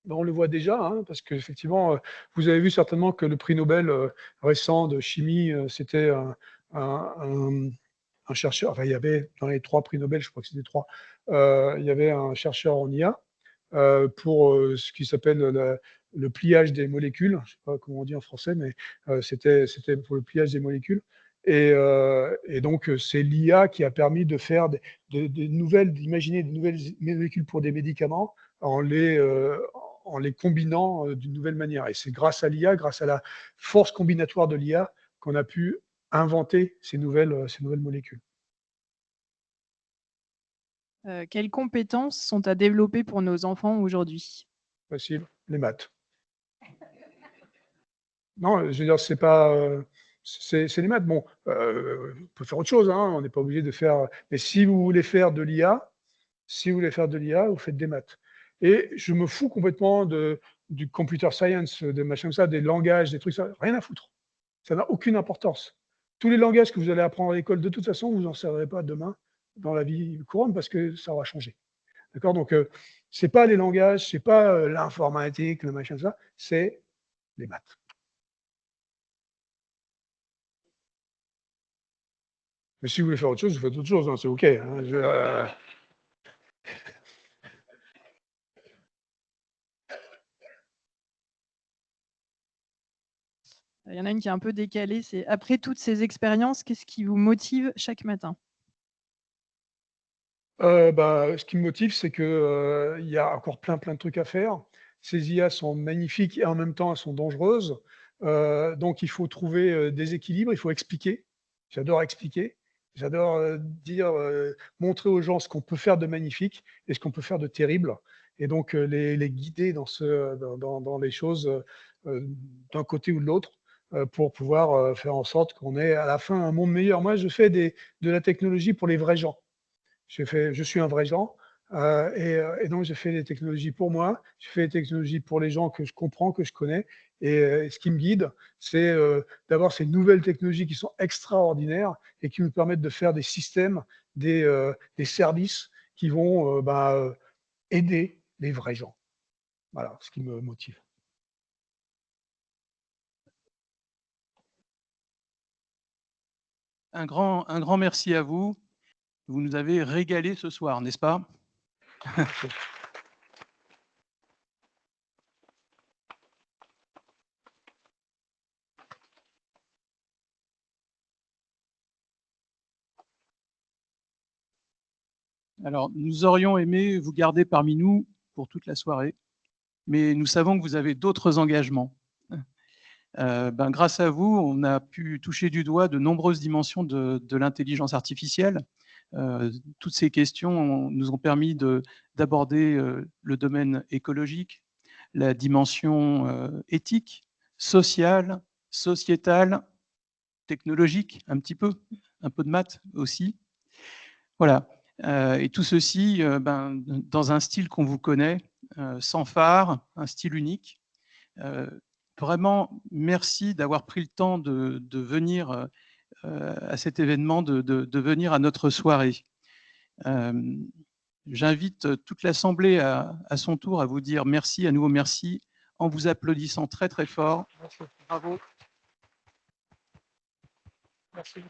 A: Ben, on le voit déjà, hein, parce qu'effectivement, vous avez vu certainement que le prix Nobel récent de chimie, c'était un chercheur, enfin il y avait dans les 3 prix Nobel, je crois que c'était 3, il y avait un chercheur en IA pour ce qui s'appelle le pliage des molécules, je ne sais pas comment on dit en français, mais c'était pour le pliage des molécules. Et donc, c'est l'IA qui a permis de faire d'imaginer de nouvelles molécules pour des médicaments en les combinant d'une nouvelle manière. Et c'est grâce à l'IA, grâce à la force combinatoire de l'IA, qu'on a pu inventer ces nouvelles molécules.
C: Quelles compétences sont à développer pour nos enfants aujourd'hui?
A: Facile, les maths. Non, je veux dire, c'est pas, c'est les maths. Bon, on peut faire autre chose, hein, on n'est pas obligé de faire. Mais si vous voulez faire de l'IA, vous faites des maths. Et je me fous complètement du computer science, des machins comme ça, des langages, des trucs, ça, rien à foutre. Ça n'a aucune importance. Tous les langages que vous allez apprendre à l'école, de toute façon, vous n'en servirez pas demain dans la vie courante parce que ça aura changé. D'accord? Donc, c'est pas les langages, c'est pas l'informatique, le machin, ça, c'est les maths. Mais si vous voulez faire autre chose, vous faites autre chose, hein, c'est OK. Hein,
C: Il y en a une qui est un peu décalée, c'est après toutes ces expériences, qu'est-ce qui vous motive chaque matin?
A: Ce qui me motive, c'est que, il y a encore plein de trucs à faire. Ces IA sont magnifiques et en même temps, elles sont dangereuses. Donc il faut trouver, des équilibres, il faut expliquer. J'adore expliquer. J'adore, montrer aux gens ce qu'on peut faire de magnifique et ce qu'on peut faire de terrible et donc les guider dans les choses, d'un côté ou de l'autre, pour pouvoir, faire en sorte qu'on ait à la fin un monde meilleur. Moi, je fais de la technologie pour les vrais gens. Je suis un vrai gens, et donc je fais des technologies pour moi, je fais des technologies pour les gens que je comprends, que je connais, et ce qui me guide, c'est d'avoir ces nouvelles technologies qui sont extraordinaires et qui nous permettent de faire des systèmes, des services qui vont aider les vrais gens. Voilà ce qui me motive.
E: Un grand merci à vous. Vous nous avez régalé ce soir, n'est-ce pas? Alors, nous aurions aimé vous garder parmi nous pour toute la soirée, mais nous savons que vous avez d'autres engagements. Grâce à vous, on a pu toucher du doigt de nombreuses dimensions de l'intelligence artificielle, toutes ces questions nous ont permis d'aborder le domaine écologique, la dimension éthique, sociale, sociétale, technologique, un peu de maths aussi. Voilà. Et tout ceci dans un style qu'on vous connaît, sans phare, un style unique. Vraiment, merci d'avoir pris le temps de venir à cet événement, de venir à notre soirée. J'invite toute l'Assemblée à son tour à vous dire merci, à nouveau merci, en vous applaudissant très très fort.
A: Merci.
E: Bravo.
A: Merci.